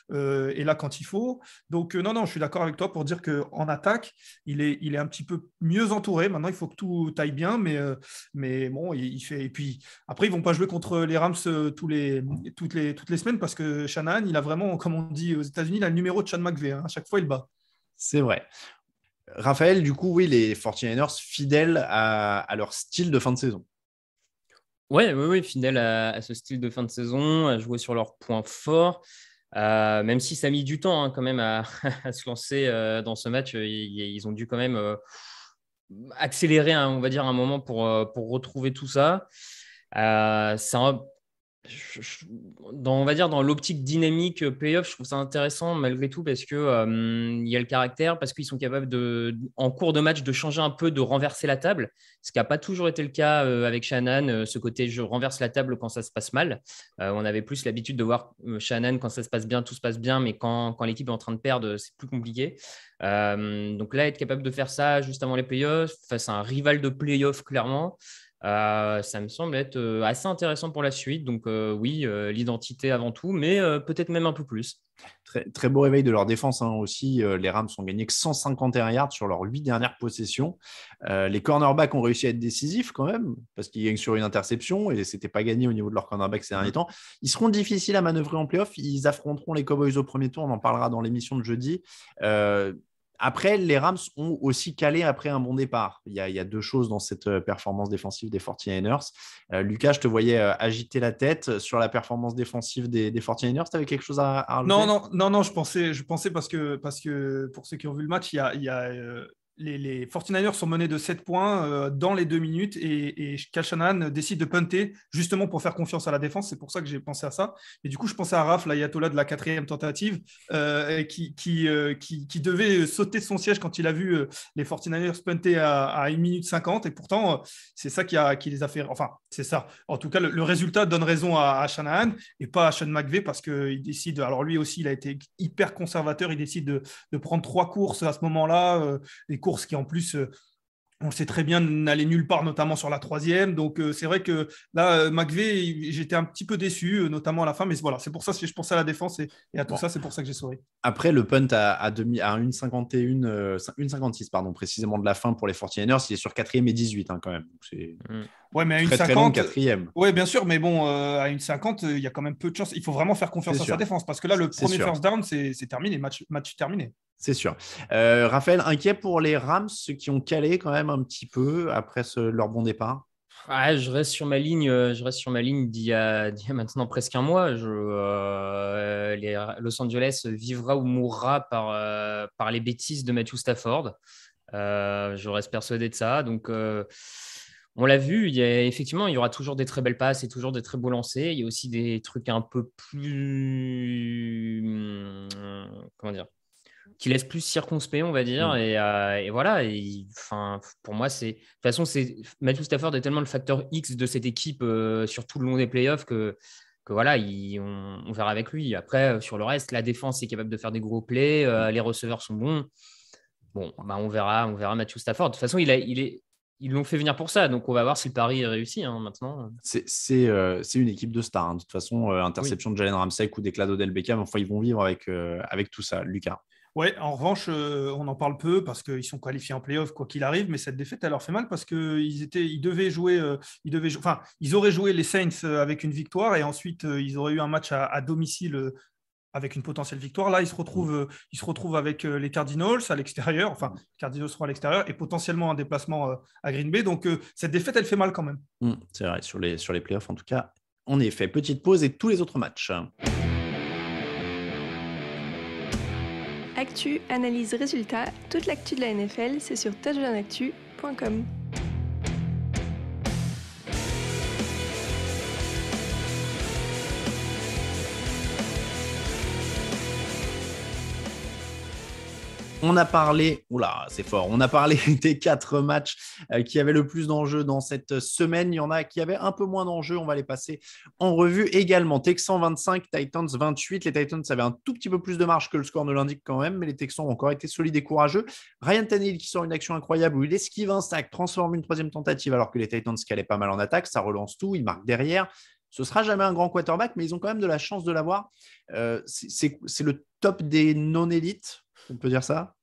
E: est là quand il faut. Donc, non, je suis d'accord avec toi pour dire qu'en attaque, il est un petit peu mieux entouré. Maintenant, il faut que tout aille bien, mais bon, il fait. Et puis, après, ils ne vont pas jouer contre les Rams toutes les semaines parce que Shanahan, il a vraiment, comme on dit aux États-Unis, il a le numéro de Sean McVay. À chaque fois, il bat.
C: C'est vrai. Raphaël, du coup, oui, les 49ers fidèles à leur style de fin de saison.
D: Oui, fidèles à ce style de fin de saison, à jouer sur leurs points forts. Même si ça a mis du temps quand même à se lancer dans ce match, ils ont dû quand même accélérer, on va dire, un moment pour retrouver tout ça. on va dire dans l'optique dynamique playoff, je trouve ça intéressant malgré tout parce que il y a le caractère, parce qu'ils sont capables en cours de match de changer un peu, de renverser la table, ce qui n'a pas toujours été le cas avec Shanahan, ce côté je renverse la table quand ça se passe mal. On avait plus l'habitude de voir Shanahan quand ça se passe bien, tout se passe bien, mais quand l'équipe est en train de perdre, c'est plus compliqué. Donc là, être capable de faire ça juste avant les playoffs, face à un rival de playoffs clairement, ça me semble être assez intéressant pour la suite. Donc oui, l'identité avant tout, mais peut-être même un peu plus.
C: Très, très beau réveil de leur défense aussi. Les Rams ont gagné que 151 yards sur leurs 8 dernières possessions. Les cornerbacks ont réussi à être décisifs quand même, parce qu'ils gagnent sur une interception et ce n'était pas gagné au niveau de leur cornerback ces derniers temps. Ils seront difficiles à manœuvrer en playoff. Ils affronteront les Cowboys au premier tour. On en parlera dans l'émission de jeudi. Après, les Rams ont aussi calé après un bon départ. Il y a deux choses dans cette performance défensive des 49ers. Lucas, je te voyais agiter la tête sur la performance défensive des 49ers. Tu avais quelque chose à rajouter ?
E: Non, je pensais parce que pour ceux qui ont vu le match, les 49ers sont menés de 7 points dans les 2 minutes et Kyle Shanahan décide de punter justement pour faire confiance à la défense. C'est pour ça que j'ai pensé à ça. Et du coup, je pensais à Raph, l'ayatollah de la 4e tentative, qui devait sauter de son siège quand il a vu les 49ers punter à 1 minute 50. Et pourtant, c'est ça qui les a fait. Enfin, c'est ça. En tout cas, le résultat donne raison à Shanahan et pas à Sean McVay parce qu'il décide. Alors, lui aussi, il a été hyper conservateur. Il décide de prendre 3 courses à ce moment-là. Les courses qui en plus, on le sait très bien, n'allaient nulle part, notamment sur la 3e. Donc c'est vrai que là, McVay, j'étais un petit peu déçu, notamment à la fin. Mais voilà, c'est pour ça que je pensais à la défense et à tout ça, c'est pour ça que j'ai souri.
C: Après, le punt à 1,56 précisément de la fin pour les 49ers, il est sur 4e et 18 quand même. Donc, c'est
E: mais à 1,50.
C: Très long, 4e.
E: Oui, bien sûr, mais bon, à 1,50, il y a quand même peu de chance. Il faut vraiment faire confiance à sa défense parce que là, le premier first down, c'est terminé, match terminé.
C: C'est sûr. Raphaël, inquiet pour les Rams, ceux qui ont calé quand même un petit peu après leur bon départ.
D: Je reste sur ma ligne d'il y a maintenant presque un mois. Los Angeles vivra ou mourra par les bêtises de Matthew Stafford. Je reste persuadé de ça. Donc, on l'a vu, effectivement, il y aura toujours des très belles passes et toujours des très beaux lancers. Il y a aussi des trucs un peu plus... comment dire, qui laisse plus circonspect, on va dire. Et voilà. Pour moi, de toute façon, Matthew Stafford est tellement le facteur X de cette équipe sur tout le long des playoffs que voilà, on verra avec lui. Après, sur le reste, la défense est capable de faire des gros plays. Les receveurs sont bons. Bon, on verra Matthew Stafford. De toute façon, ils l'ont fait venir pour ça. Donc, on va voir si le pari est réussi maintenant.
C: C'est une équipe de stars. De toute façon, interception de Jalen Ramsey, coup d'éclat d'Odell Beckham. Enfin, ils vont vivre avec tout ça. Lucas.
E: Ouais, en revanche, on en parle peu parce qu'ils sont qualifiés en play-off quoi qu'il arrive, mais cette défaite, elle leur fait mal parce qu'ils auraient joué les Saints avec une victoire et ensuite ils auraient eu un match à domicile avec une potentielle victoire. Là, ils se retrouvent avec les Cardinals à l'extérieur, enfin, les Cardinals seront à l'extérieur et potentiellement un déplacement à Green Bay. Donc, cette défaite, elle fait mal quand même.
C: C'est vrai, sur les playoffs en tout cas. En effet, petite pause et tous les autres matchs.
G: Actu, analyse, résultat, toute l'actu de la NFL, c'est sur touchdownactu.com.
C: On a parlé, c'est fort, on a parlé des 4 matchs qui avaient le plus d'enjeux dans cette semaine. Il y en a qui avaient un peu moins d'enjeux, on va les passer en revue également. Texans 25, Titans 28. Les Titans avaient un tout petit peu plus de marge que le score ne l'indique quand même, mais les Texans ont encore été solides et courageux. Ryan Tannehill qui sort une action incroyable où il esquive un sac, transforme une 3e tentative alors que les Titans calaient pas mal en attaque. Ça relance tout, il marque derrière. Ce ne sera jamais un grand quarterback, mais ils ont quand même de la chance de l'avoir. C'est le top des non-élites, on peut dire ça?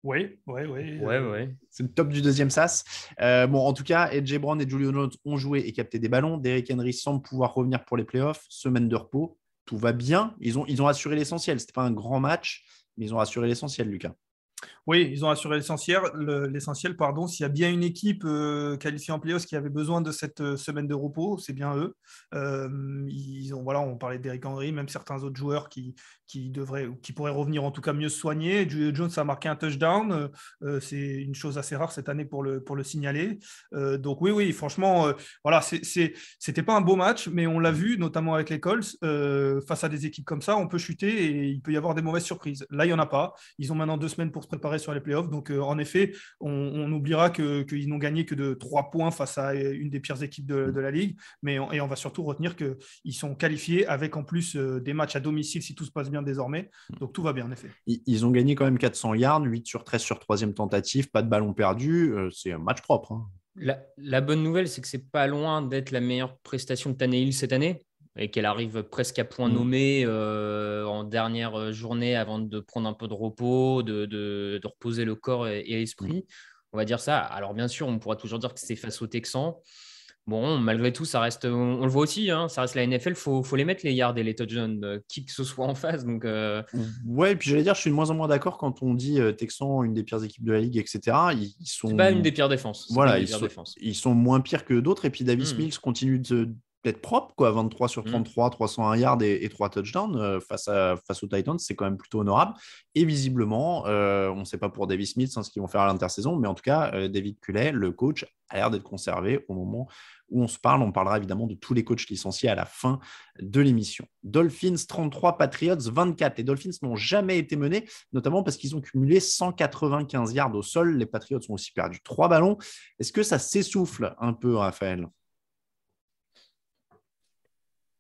E: Oui.
C: C'est le top du 2e sas. En tout cas, AJ Brown et Julio Jones ont joué et capté des ballons. Derrick Henry semble pouvoir revenir pour les playoffs. Semaine de repos, tout va bien. Ils ont assuré l'essentiel. Ce n'était pas un grand match, mais ils ont assuré l'essentiel, Lucas.
E: Oui, ils ont assuré l'essentiel, pardon. S'il y a bien une équipe qualifiée en playoffs qui avait besoin de cette semaine de repos, c'est bien eux. On parlait d'Eric Henry, même certains autres joueurs qui pourraient revenir en tout cas mieux se soigner. Julio Jones a marqué un touchdown. C'est une chose assez rare cette année pour le signaler. Donc oui, franchement, c'était pas un beau match, mais on l'a vu, notamment avec les Colts. Face à des équipes comme ça, on peut chuter et il peut y avoir des mauvaises surprises. Là, il n'y en a pas. Ils ont maintenant 2 semaines pour se préparer sur les playoffs. Donc, en effet, on oubliera qu'ils n'ont gagné que de 3 points face à une des pires équipes de la Ligue. Et on va surtout retenir qu'ils sont qualifiés avec en plus des matchs à domicile si tout se passe bien désormais. Donc, tout va bien, en effet.
C: Ils ont gagné quand même 400 yards, 8 sur 13 sur 3e tentative, pas de ballon perdu. C'est un match propre. Hein.
D: La bonne nouvelle, c'est que c'est pas loin d'être la meilleure prestation de Tannehill cette année et qu'elle arrive presque à point nommé en dernière journée avant de prendre un peu de repos, de reposer le corps et l'esprit. On va dire ça. Alors bien sûr, on pourra toujours dire que c'est face aux Texans. Bon, malgré tout, ça reste, on le voit aussi, hein, ça reste la NFL, faut les mettre les yards et les touchdowns, qui que ce soit en face. Donc,
C: Ouais, et puis j'allais dire, je suis de moins en moins d'accord quand on dit Texans, une des pires équipes de la ligue, etc. Ils sont...
D: C'est pas une des pires défenses.
C: Voilà, ils sont moins pires que d'autres. Et puis Davis Mills continue d'être propre, quoi. 23 sur 33, 301 yards et 3 touchdowns face aux Titans, c'est quand même plutôt honorable. Et visiblement, on ne sait pas pour Davis Mills ce qu'ils vont faire à l'intersaison, mais en tout cas, David Culley, le coach, a l'air d'être conservé au moment où on se parle. On parlera évidemment de tous les coachs licenciés à la fin de l'émission. Dolphins 33, Patriots 24. Les Dolphins n'ont jamais été menés, notamment parce qu'ils ont cumulé 195 yards au sol. Les Patriots ont aussi perdu 3 ballons. Est-ce que ça s'essouffle un peu, Raphaël ?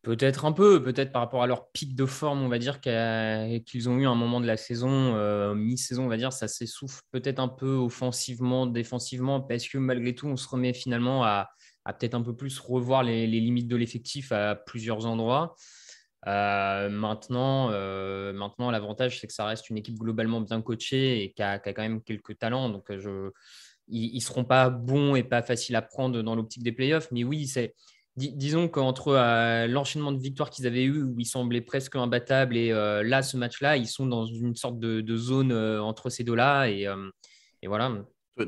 D: Peut-être un peu, peut-être par rapport à leur pic de forme, on va dire, qu'ils ont eu à un moment de la saison, mi-saison, on va dire, ça s'essouffle peut-être un peu offensivement, défensivement, parce que malgré tout, on se remet finalement à peut-être un peu plus revoir les limites de l'effectif à plusieurs endroits. Maintenant, l'avantage, c'est que ça reste une équipe globalement bien coachée et qui a quand même quelques talents. Donc, ils ne seront pas bons et pas faciles à prendre dans l'optique des playoffs. Mais oui, disons qu'entre l'enchaînement de victoires qu'ils avaient eu, où ils semblaient presque imbattables, et là, ce match-là, ils sont dans une sorte de zone entre ces deux-là. Et voilà.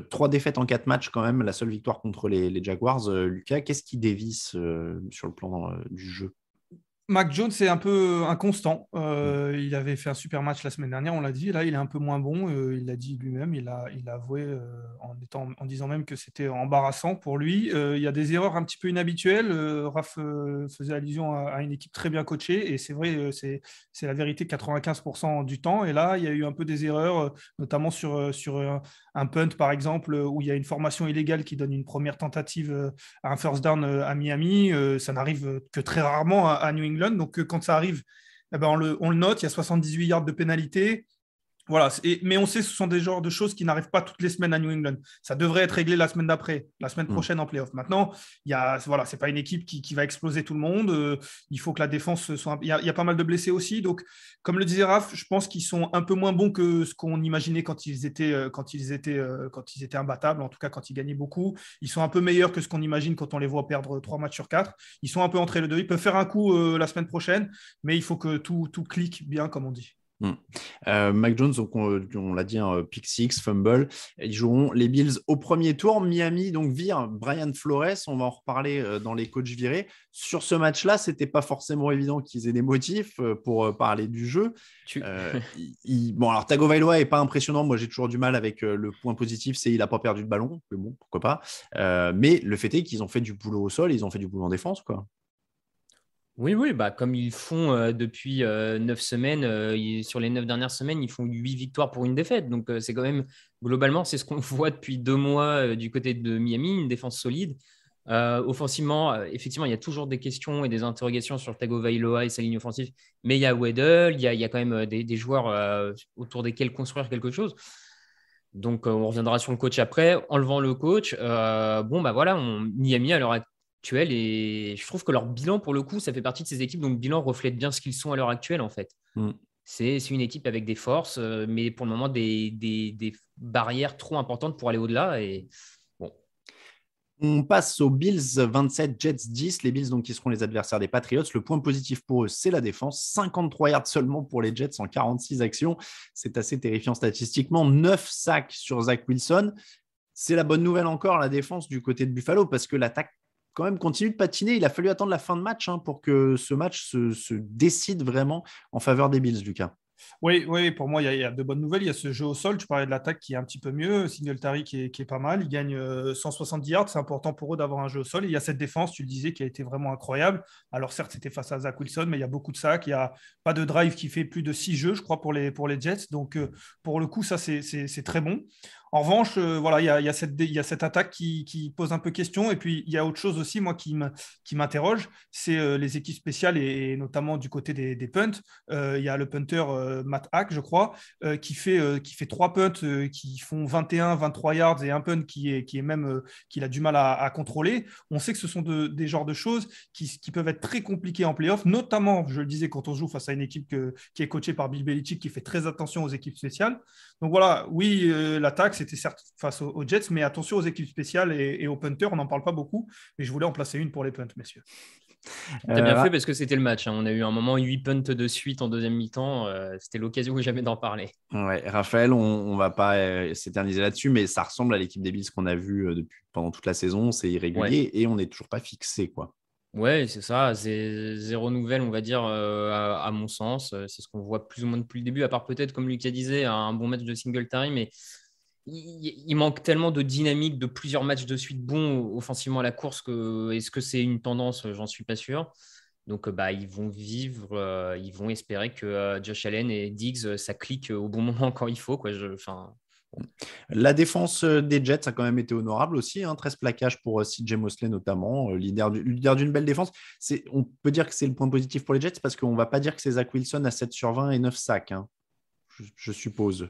C: 3 défaites en 4 matchs quand même, la seule victoire contre les Jaguars. Lucas, qu'est-ce qui dévisse sur le plan du jeu ?
E: Mac Jones est un peu inconstant. Il avait fait un super match la semaine dernière, on l'a dit. Là, il est un peu moins bon. Il l'a dit lui-même. Il a avoué en disant même que c'était embarrassant pour lui. Il y a des erreurs un petit peu inhabituelles. Raph faisait allusion à une équipe très bien coachée. Et c'est vrai, c'est la vérité 95% du temps. Et là, il y a eu un peu des erreurs, notamment sur un punt, par exemple, où il y a une formation illégale qui donne une première tentative à un first down à Miami. Ça n'arrive que très rarement à New England. Donc, quand ça arrive, on le note, il y a 78 yards de pénalité. Voilà, mais on sait que ce sont des genres de choses qui n'arrivent pas toutes les semaines à New England. Ça devrait être réglé la semaine d'après, la semaine prochaine en playoff. Maintenant, c'est pas une équipe qui va exploser tout le monde. Il faut que la défense soit. Il y a pas mal de blessés aussi. Donc, comme le disait Raph, je pense qu'ils sont un peu moins bons que ce qu'on imaginait quand ils étaient imbattables. En tout cas, quand ils gagnaient beaucoup, ils sont un peu meilleurs que ce qu'on imagine quand on les voit perdre 3 matchs sur 4. Ils sont un peu entre les deux. Ils peuvent faire un coup la semaine prochaine, mais il faut que tout clique bien, comme on dit.
C: Mac Jones, donc on l'a dit, pick six, fumble. Ils joueront les Bills au premier tour. Miami donc vire Brian Flores. On va en reparler dans les coachs virés. Sur ce match-là, c'était pas forcément évident qu'ils aient des motifs pour parler du jeu. Bon, alors Tagovailoa est pas impressionnant. Moi, j'ai toujours du mal avec le point positif, c'est il a pas perdu de ballon. Mais bon, pourquoi pas. Mais le fait est qu'ils ont fait du boulot au sol, ils ont fait du boulot en défense, quoi.
D: Oui, comme ils font depuis 9 semaines, sur les 9 dernières semaines, ils font 8 victoires pour une défaite. Donc, c'est quand même, globalement, c'est ce qu'on voit depuis 2 mois du côté de Miami, une défense solide. Offensivement, effectivement, il y a toujours des questions et des interrogations sur Tagovailoa et sa ligne offensive, mais il y a Weddle, il y a quand même des joueurs autour desquels construire quelque chose. Donc, on reviendra sur le coach après. Enlevant le coach, Miami, à l'heure actuelle, et je trouve que leur bilan, pour le coup, ça fait partie de ces équipes dont le bilan reflète bien ce qu'ils sont à l'heure actuelle, en fait. C'est une équipe avec des forces, mais pour le moment, des barrières trop importantes pour aller au-delà. Et bon.
C: On passe aux Bills 27, Jets 10. Les Bills, donc, qui seront les adversaires des Patriots. Le point positif pour eux, c'est la défense. 53 yards seulement pour les Jets en 46 actions. C'est assez terrifiant statistiquement. 9 sacs sur Zach Wilson. C'est la bonne nouvelle encore, la défense du côté de Buffalo, parce que l'attaque quand même continue de patiner. Il a fallu attendre la fin de match pour que ce match se décide vraiment en faveur des Bills, Lucas.
E: Oui, pour moi, il y a de bonnes nouvelles. Il y a ce jeu au sol. Tu parlais de l'attaque qui est un petit peu mieux. Singletary qui est pas mal. Il gagne 170 yards. C'est important pour eux d'avoir un jeu au sol. Et il y a cette défense, tu le disais, qui a été vraiment incroyable. Alors, certes, c'était face à Zach Wilson, mais il y a beaucoup de sacs. Il n'y a pas de drive qui fait plus de 6 jeux, je crois, pour les Jets. Donc, pour le coup, ça, c'est très bon. En revanche, voilà, il y a cette attaque qui pose un peu question. Et puis, il y a autre chose aussi, moi, qui m'interroge, c'est les équipes spéciales et notamment du côté des punts. Il y a le punter Matt Hack, je crois, qui fait 3 punts qui font 21, 23 yards et un punt qui est même qu'il a du mal à contrôler. On sait que ce sont des genres de choses qui peuvent être très compliquées en playoff, notamment, je le disais, quand on joue face à une équipe qui est coachée par Bill Belichick, qui fait très attention aux équipes spéciales. Donc voilà, oui, l'attaque, c'était certes face aux Jets, mais attention aux équipes spéciales et aux punters, on n'en parle pas beaucoup, mais je voulais en placer une pour les punts, messieurs.
D: T'as bien fait parce que c'était le match. On a eu un moment 8 punts de suite en deuxième mi-temps. C'était l'occasion ou jamais d'en parler.
C: Ouais, Raphaël, on ne va pas s'éterniser là-dessus, mais ça ressemble à l'équipe des Bills qu'on a vue pendant toute la saison. C'est irrégulier et on n'est toujours pas fixé, quoi.
D: Ouais, c'est ça. C'est zéro nouvelle, on va dire, à mon sens. C'est ce qu'on voit plus ou moins depuis le début, à part peut-être, comme Lucas disait, un bon match de Singletary, mais il manque tellement de dynamique de plusieurs matchs de suite bons offensivement à la course que est-ce que c'est une tendance? J'en suis pas sûr. Donc, ils vont vivre, ils vont espérer que Josh Allen et Diggs, ça clique au bon moment quand il faut, quoi. Bon.
C: La défense des Jets a quand même été honorable aussi, 13 plaquages pour CJ Mosley notamment, leader d'une belle défense. On peut dire que c'est le point positif pour les Jets parce qu'on ne va pas dire que c'est Zach Wilson à 7 sur 20 et 9 sacs, je suppose.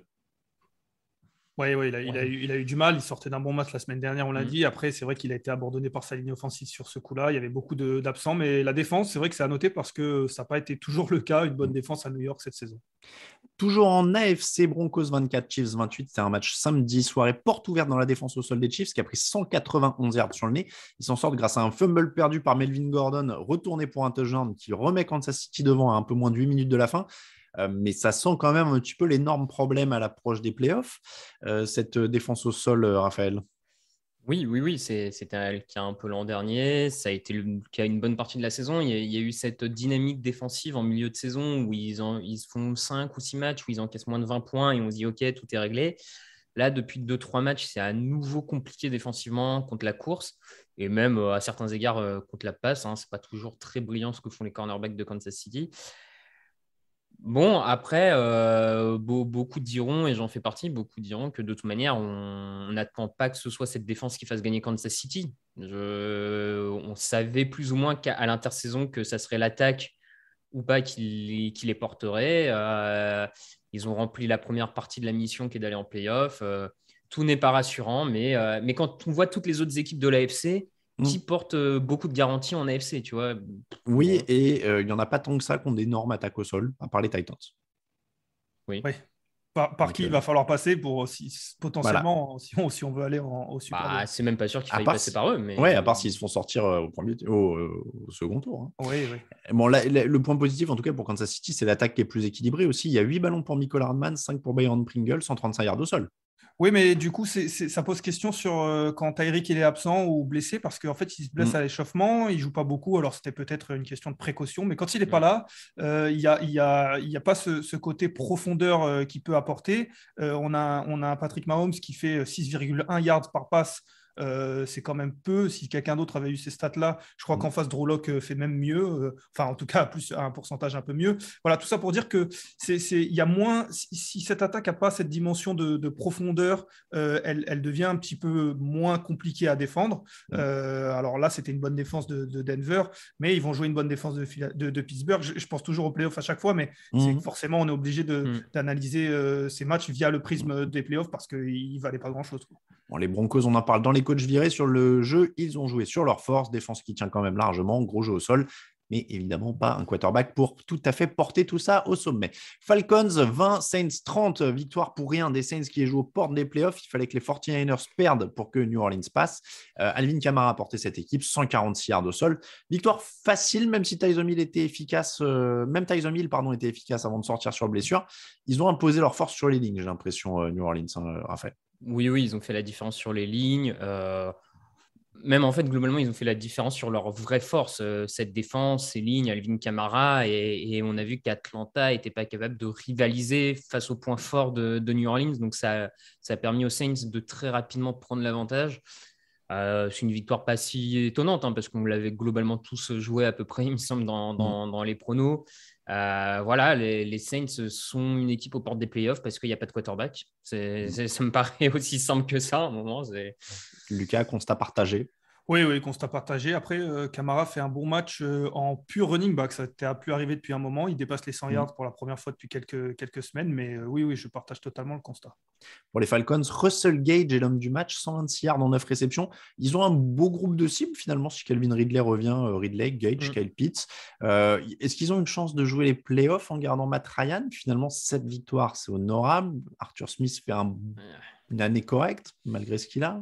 E: Oui, il a eu du mal. Il sortait d'un bon match la semaine dernière, on l'a dit. Après, c'est vrai qu'il a été abandonné par sa ligne offensive sur ce coup-là. Il y avait beaucoup d'absents, mais la défense, c'est vrai que c'est à noter parce que ça n'a pas été toujours le cas, une bonne défense à New York cette saison.
C: Toujours en AFC, Broncos 24, Chiefs 28. C'est un match samedi soirée, porte ouverte dans la défense au sol des Chiefs, qui a pris 191 yards sur le nez. Ils s'en sortent grâce à un fumble perdu par Melvin Gordon, retourné pour un touchdown qui remet Kansas City devant à un peu moins de 8 minutes de la fin. Mais ça sent quand même un petit peu l'énorme problème à l'approche des playoffs, cette défense au sol, Raphaël.
D: Oui, c'était le cas un peu l'an dernier. Ça a été le cas une bonne partie de la saison. Il y a eu cette dynamique défensive en milieu de saison où ils font 5 ou 6 matchs où ils encaissent moins de 20 points et on se dit OK, tout est réglé. Là, depuis 2-3 matchs, c'est à nouveau compliqué défensivement contre la course et même à certains égards contre la passe. Ce n'est pas toujours très brillant ce que font les cornerbacks de Kansas City. Bon, après, beaucoup diront, et j'en fais partie, beaucoup diront que de toute manière, on n'attend pas que ce soit cette défense qui fasse gagner Kansas City. On savait plus ou moins qu'à l'intersaison que ça serait l'attaque ou pas qui les porterait. Ils ont rempli la première partie de la mission qui est d'aller en play-off. Tout n'est pas rassurant, mais quand on voit toutes les autres équipes de l'AFC, qui portent beaucoup de garanties en AFC, tu vois.
C: Oui, et il n'y en a pas tant que ça qui ont d'énormes attaques au sol, à part les Titans.
E: Oui. Par qui il va falloir passer pour potentiellement, voilà. si on veut aller au Super Bowl.
D: C'est même pas sûr qu'il faille passer par eux. Mais...
C: Oui, à part s'ils se font sortir au second tour.
E: Oui.
C: Bon, le point positif, en tout cas, pour Kansas City, c'est l'attaque qui est plus équilibrée aussi. Il y a 8 ballons pour Mecole Hardman, 5 pour Byron Pringle, 135 yards au sol.
E: Oui, mais du coup, ça pose question sur quand Tyreek il est absent ou blessé, parce qu'en fait, il se blesse à l'échauffement, il ne joue pas beaucoup, alors c'était peut-être une question de précaution, mais quand il n'est pas là, il n'y a pas ce côté profondeur qu'il peut apporter. On a un Patrick Mahomes qui fait 6,1 yards par passe. C'est quand même peu. Si quelqu'un d'autre avait eu ces stats-là, je crois qu'en face, Drew Lock fait même mieux. En tout cas, à un pourcentage un peu mieux. Voilà, tout ça pour dire que il y a moins. Si cette attaque n'a pas cette dimension de profondeur, elle devient un petit peu moins compliquée à défendre. Alors là, c'était une bonne défense de Denver, mais ils vont jouer une bonne défense de Pittsburgh. Je pense toujours aux playoffs à chaque fois, mais c'est que forcément, on est obligé d'analyser ces matchs via le prisme des playoffs parce qu'ils ne valaient pas grand-chose.
C: Bon, les Broncos, on en parle dans les coachs virés sur le jeu. Ils ont joué sur leur force, défense qui tient quand même largement, gros jeu au sol. mais évidemment pas un quarterback pour tout à fait porter tout ça au sommet. Falcons 20, Saints 30, victoire pour rien des Saints qui jouent aux portes des playoffs. Il fallait que les 49ers perdent pour que New Orleans passe. Alvin Kamara a porté cette équipe, 146 yards au sol. Victoire facile, même si Tyson Hill était efficace, était efficace avant de sortir sur blessure. Ils ont imposé leur force sur les lignes, j'ai l'impression, New Orleans, Raphaël.
D: Oui, ils ont fait la différence sur les lignes. Même en fait, globalement, ils ont fait la différence sur leur vraie force. Cette défense, ces lignes, Alvin Kamara, et on a vu qu'Atlanta n'était pas capable de rivaliser face aux points forts de New Orleans. Donc, ça a permis aux Saints de très rapidement prendre l'avantage. C'est une victoire pas si étonnante, parce qu'on l'avait globalement tous joué à peu près, il me semble, dans les pronos. Voilà, les Saints sont une équipe aux portes des playoffs parce qu'il n'y a pas de quarterback. Ça me paraît aussi simple que ça à un moment.
C: Lucas, constat partagé.
E: Oui, constat partagé. Après, Kamara fait un bon match en pur running back. Ça n'était plus arrivé depuis un moment. Il dépasse les 100 yards pour la première fois depuis quelques semaines. Mais oui, je partage totalement le constat.
C: Pour les Falcons, Russell Gage est l'homme du match, 126 yards en 9 réceptions. Ils ont un beau groupe de cibles finalement. Si Calvin Ridley revient, Ridley, Gage, Kyle Pitts. Est-ce qu'ils ont une chance de jouer les playoffs en gardant Matt Ryan? Finalement, cette victoire, c'est honorable. Arthur Smith fait une année correcte malgré ce qu'il a.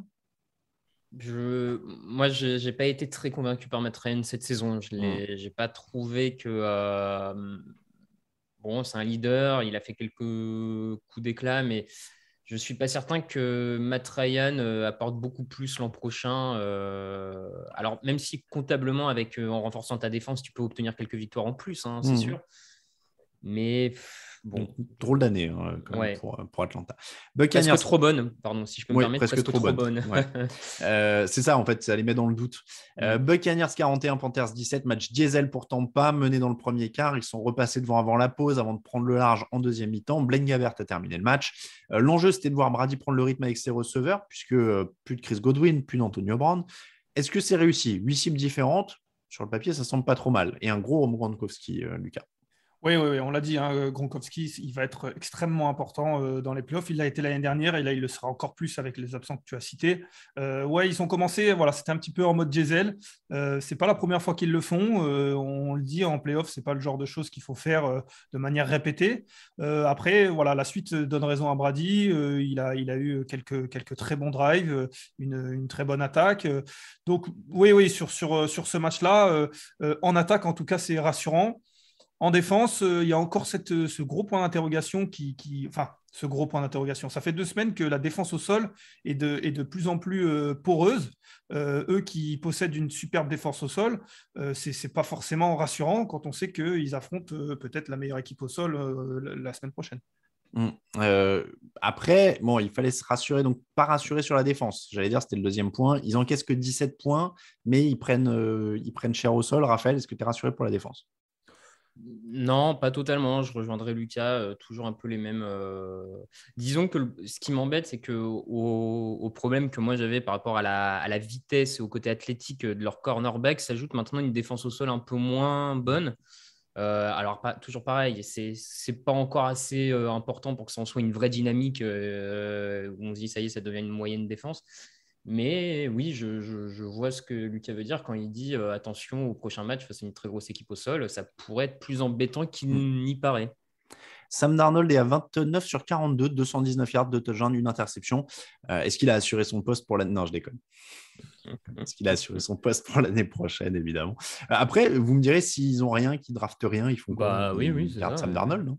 D: Moi, je n'ai pas été très convaincu par Matt Ryan cette saison. Je n'ai pas trouvé que... c'est un leader, il a fait quelques coups d'éclat, mais je ne suis pas certain que Matt Ryan apporte beaucoup plus l'an prochain. Alors, même si comptablement, en renforçant ta défense, tu peux obtenir quelques victoires en plus, c'est sûr. Mais... Bon.
C: Drôle d'année pour Atlanta. Buccaneers,
D: presque trop bonne, pardon, si je peux me permettre.
C: Presque trop bonne. Ouais. C'est ça, en fait, ça les met dans le doute. Buccaneers 41, Panthers 17, match diesel pour Tampa, mené dans le premier quart. Ils sont repassés devant avant la pause, avant de prendre le large en deuxième mi-temps. Blaine Gabbert a terminé le match. L'enjeu, c'était de voir Brady prendre le rythme avec ses receveurs, puisque plus de Chris Godwin, plus d'Antonio Brown. Est-ce que c'est réussi? 8 cibles différentes. Sur le papier, ça semble pas trop mal. Et un gros Gronkowski, Lucas.
E: Oui, on l'a dit, Gronkowski, il va être extrêmement important dans les playoffs. Il l'a été l'année dernière et là, il le sera encore plus avec les absents que tu as cités. Ils ont commencé, c'était un petit peu en mode diesel. C'est pas la première fois qu'ils le font. On le dit, en playoffs, c'est pas le genre de choses qu'il faut faire de manière répétée. Après, la suite donne raison à Brady. Il a eu quelques très bons drives, une très bonne attaque. Donc, oui, sur ce match-là, en attaque, en tout cas, c'est rassurant. En défense, il y a encore ce gros point d'interrogation ce gros point d'interrogation. Ça fait 2 semaines que la défense au sol est de plus en plus poreuse. Eux qui possèdent une superbe défense au sol, c'est pas forcément rassurant quand on sait qu'ils affrontent peut-être la meilleure équipe au sol la semaine prochaine.
C: Après, il fallait se rassurer, donc pas rassurer sur la défense. J'allais dire, c'était le deuxième point. Ils encaissent que 17 points, mais ils prennent cher au sol. Raphaël, est-ce que tu es rassuré pour la défense?
D: Non, pas totalement. Je rejoindrai Lucas, toujours un peu les mêmes. Disons que ce qui m'embête, c'est que au problème que moi j'avais par rapport à la vitesse et au côté athlétique de leur cornerback, s'ajoute maintenant une défense au sol un peu moins bonne. Alors, toujours pareil, c'est pas encore assez important pour que ça en soit une vraie dynamique où on se dit ça y est, ça devient une moyenne défense. Mais oui, je vois ce que Lucas veut dire quand il dit attention au prochain match face à une très grosse équipe au sol, ça pourrait être plus embêtant qu'il n'y paraît.
C: Sam Darnold est à 29 sur 42, 219 yards de touchdown, une interception. Est-ce qu'il a assuré son poste pour l'année? Non, je déconne. Est-ce qu'il a assuré son poste pour l'année prochaine, évidemment. Après, vous me direz, s'ils n'ont rien, qu'ils ne draftent rien, ils font quoi?
D: Oui, c'est ça.
C: Sam Darnold, non?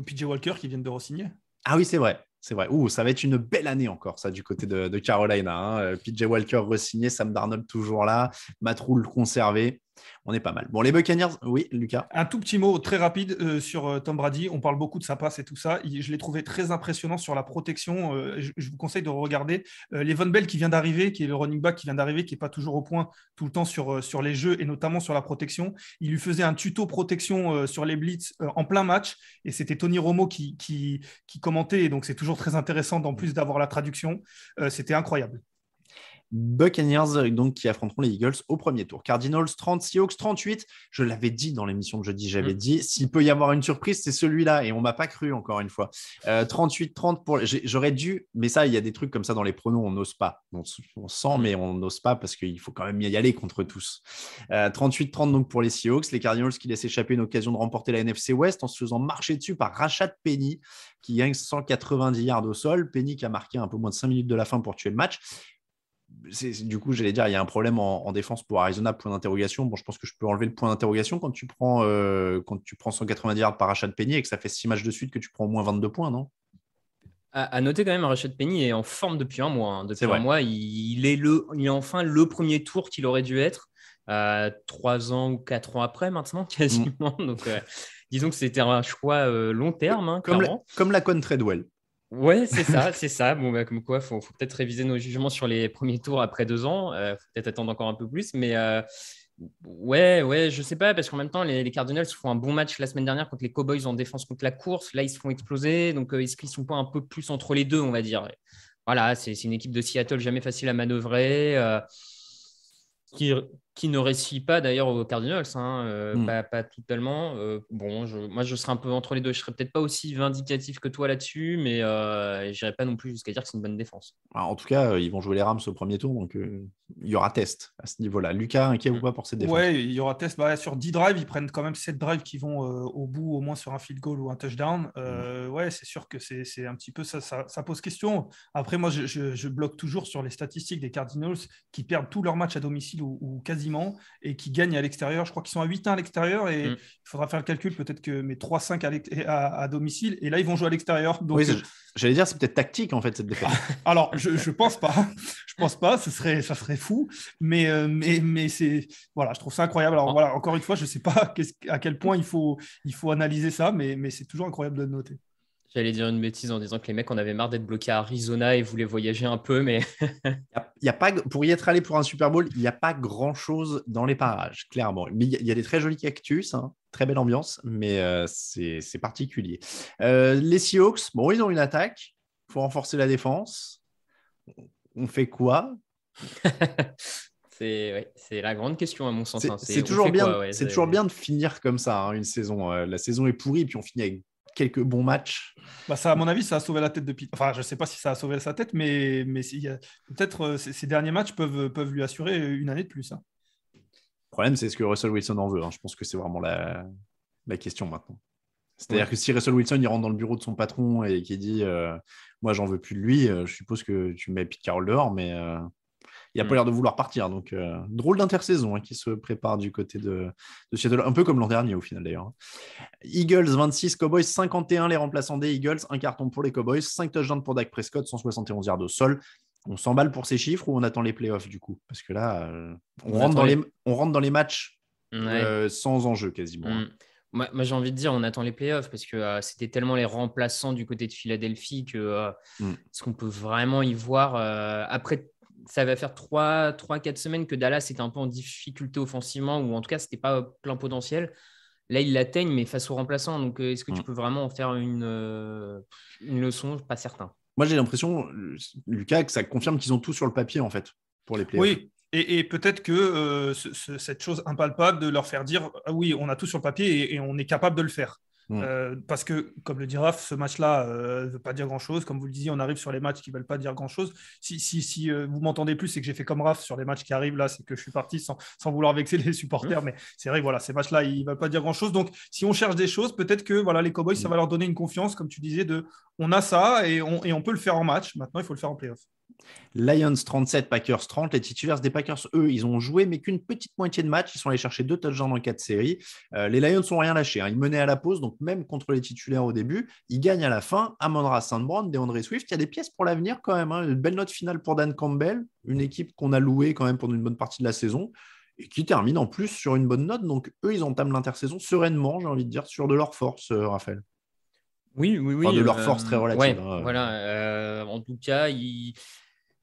E: PJ Walker qui viennent de re-signer.
C: Ah oui, c'est vrai. C'est vrai. Ça va être une belle année encore, ça, du côté de Carolina. PJ Walker re-signé, Sam Darnold toujours là, Matt Rhule conservé. On est pas mal. Bon, les Buccaneers, oui, Lucas.
E: Un tout petit mot très rapide sur Tom Brady. On parle beaucoup de sa passe et tout ça. Je l'ai trouvé très impressionnant sur la protection. Je vous conseille de regarder Le'Veon Bell qui vient d'arriver, qui est le running back qui vient d'arriver, qui n'est pas toujours au point tout le temps sur les jeux et notamment sur la protection. Il lui faisait un tuto protection sur les blitz en plein match et c'était Tony Romo qui commentait. Et donc, c'est toujours très intéressant, en plus d'avoir la traduction. C'était incroyable.
C: Buccaneers, donc, qui affronteront les Eagles au premier tour. Cardinals 30, Seahawks 38. Je l'avais dit dans l'émission de jeudi, j'avais dit, s'il peut y avoir une surprise, c'est celui-là. Et on ne m'a pas cru, encore une fois. 38-30 pour... J'aurais dû, mais ça, il y a des trucs comme ça dans les pronos, on n'ose pas. On sent, mais on n'ose pas parce qu'il faut quand même y aller contre tous. 38-30 donc pour les Seahawks. Les Cardinals qui laissent échapper une occasion de remporter la NFC West en se faisant marcher dessus par Rashad Penny, qui gagne 190 yards au sol. Penny qui a marqué un peu moins de 5 minutes de la fin pour tuer le match. Du coup, j'allais dire, il y a un problème en défense pour Arizona, point d'interrogation. Bon, je pense que je peux enlever le point d'interrogation quand tu prends 190 yards par Rashad Penny et que ça fait 6 matchs de suite que tu prends au moins 22 points, non?
D: À noter quand même, Rashad Penny est en forme depuis un mois. Depuis un mois, il est enfin le premier tour qu'il aurait dû être 3 ans ou 4 ans après maintenant, quasiment. Donc, disons que c'était un choix long terme.
C: Comme la Con Treadwell.
D: Ouais, c'est ça. Bon, comme quoi, faut peut-être réviser nos jugements sur les premiers tours après 2 ans. Faut peut-être attendre encore un peu plus. Mais ouais, je sais pas, parce qu'en même temps, les Cardinals font un bon match la semaine dernière contre les Cowboys en défense contre la course. Là, ils se font exploser. Donc, est-ce qu'ils sont pas un peu plus entre les deux, on va dire? Voilà, c'est une équipe de Seattle jamais facile à manœuvrer. Qui ne réussit pas d'ailleurs aux Cardinals, pas totalement. Moi, je serais un peu entre les deux. Je ne serais peut-être pas aussi vindicatif que toi là-dessus, mais je n'irais pas non plus jusqu'à dire que c'est une bonne défense.
C: Alors, en tout cas, ils vont jouer les Rams au premier tour, donc il y aura test à ce niveau-là. Lucas, inquiet ou pas pour cette défense?
E: Ouais, il y aura test. Sur 10 drives, ils prennent quand même 7 drives qui vont au bout, au moins sur un field goal ou un touchdown. Ouais, c'est sûr que c'est un petit peu ça pose question. Après, moi, je bloque toujours sur les statistiques des Cardinals qui perdent tous leurs matchs à domicile ou quasiment, et qui gagnent à l'extérieur. Je crois qu'ils sont à 8-1 à l'extérieur, et il faudra faire le calcul, peut-être que mes 3-5 à domicile, et là, ils vont jouer à l'extérieur. Donc,
C: oui, j'allais dire, c'est peut-être tactique, en fait, cette défaite.
E: Alors, je pense pas. Je pense pas, ça serait fou. Mais c'est... Voilà, je trouve ça incroyable. Alors, voilà, encore une fois, je sais pas à quel point il faut analyser ça, mais c'est toujours incroyable de le noter.
D: J'allais dire une bêtise en disant que les mecs en avaient marre d'être bloqués à Arizona et voulaient voyager un peu, mais...
C: y a pas, pour y être allé pour un Super Bowl, il n'y a pas grand-chose dans les parages, clairement. Mais il y a des très jolis cactus, très belle ambiance, mais c'est particulier. Les Seahawks, bon, ils ont une attaque, il faut renforcer la défense. On fait quoi?
D: C'est la grande question, à mon sens.
C: C'est toujours bien de finir comme ça, une saison. La saison est pourrie, puis on finit avec quelques bons matchs.
E: Ça, à mon avis, ça a sauvé la tête de Pete. Enfin, je ne sais pas si ça a sauvé sa tête, mais peut-être ces derniers matchs peuvent lui assurer une année de plus. Le
C: problème, c'est ce que Russell Wilson en veut. Je pense que c'est vraiment la question maintenant. C'est-à-dire que si Russell Wilson il rentre dans le bureau de son patron et qu'il dit moi, j'en veux plus de lui, je suppose que tu mets Pete Carroll dehors, mais il n'a pas l'air de vouloir partir. Donc, drôle d'intersaison qui se prépare du côté de Seattle, un peu comme l'an dernier au final d'ailleurs. Eagles 26, Cowboys 51, les remplaçants des Eagles, un carton pour les Cowboys, 5 touchdowns pour Dak Prescott, 171 yards au sol. On s'emballe pour ces chiffres ou on attend les playoffs du coup? Parce que là, on rentre dans les matchs sans enjeu quasiment.
D: Moi, j'ai envie de dire, on attend les playoffs parce que c'était tellement les remplaçants du côté de Philadelphie que est-ce qu'on peut vraiment y voir après. Ça va faire 3-4 semaines que Dallas était un peu en difficulté offensivement, ou en tout cas, ce n'était pas plein potentiel. Là, ils l'atteignent, mais face aux remplaçants. Donc, est-ce que tu peux vraiment en faire une leçon? Pas certain.
C: Moi, j'ai l'impression, Lucas, que ça confirme qu'ils ont tout sur le papier, en fait, pour les playoffs.
E: Oui, et peut-être que cette chose impalpable de leur faire dire « oui, on a tout sur le papier et on est capable de le faire ». Parce que, comme le dit Raph, ce match-là ne veut pas dire grand-chose. Comme vous le disiez, on arrive sur les matchs qui ne veulent pas dire grand-chose. Si vous m'entendez plus, c'est que j'ai fait comme Raph sur les matchs qui arrivent là, c'est que je suis parti sans vouloir vexer les supporters. Mais c'est vrai, voilà, ces matchs-là, ils ne veulent pas dire grand-chose. Donc, si on cherche des choses, peut-être que les Cowboys, ça va leur donner une confiance, comme tu disais, on a ça et on peut le faire en match. Maintenant, il faut le faire en play-off.
C: Lions 37, Packers 30. Les titulaires des Packers, eux, ils ont joué, mais qu'une petite moitié de match. Ils sont allés chercher 2 touchdowns dans 4 séries. Les Lions n'ont rien lâché. Ils menaient à la pause, donc même contre les titulaires au début, ils gagnent à la fin. Amon-Ra St. Brown, DeAndre Swift. Il y a des pièces pour l'avenir quand même. Une belle note finale pour Dan Campbell, une équipe qu'on a louée quand même pendant une bonne partie de la saison et qui termine en plus sur une bonne note. Donc, eux, ils entament l'intersaison sereinement, j'ai envie de dire, sur de leur force, Raphaël.
D: Oui.
C: Enfin, de leur force très relative.
D: Voilà. En tout cas, ils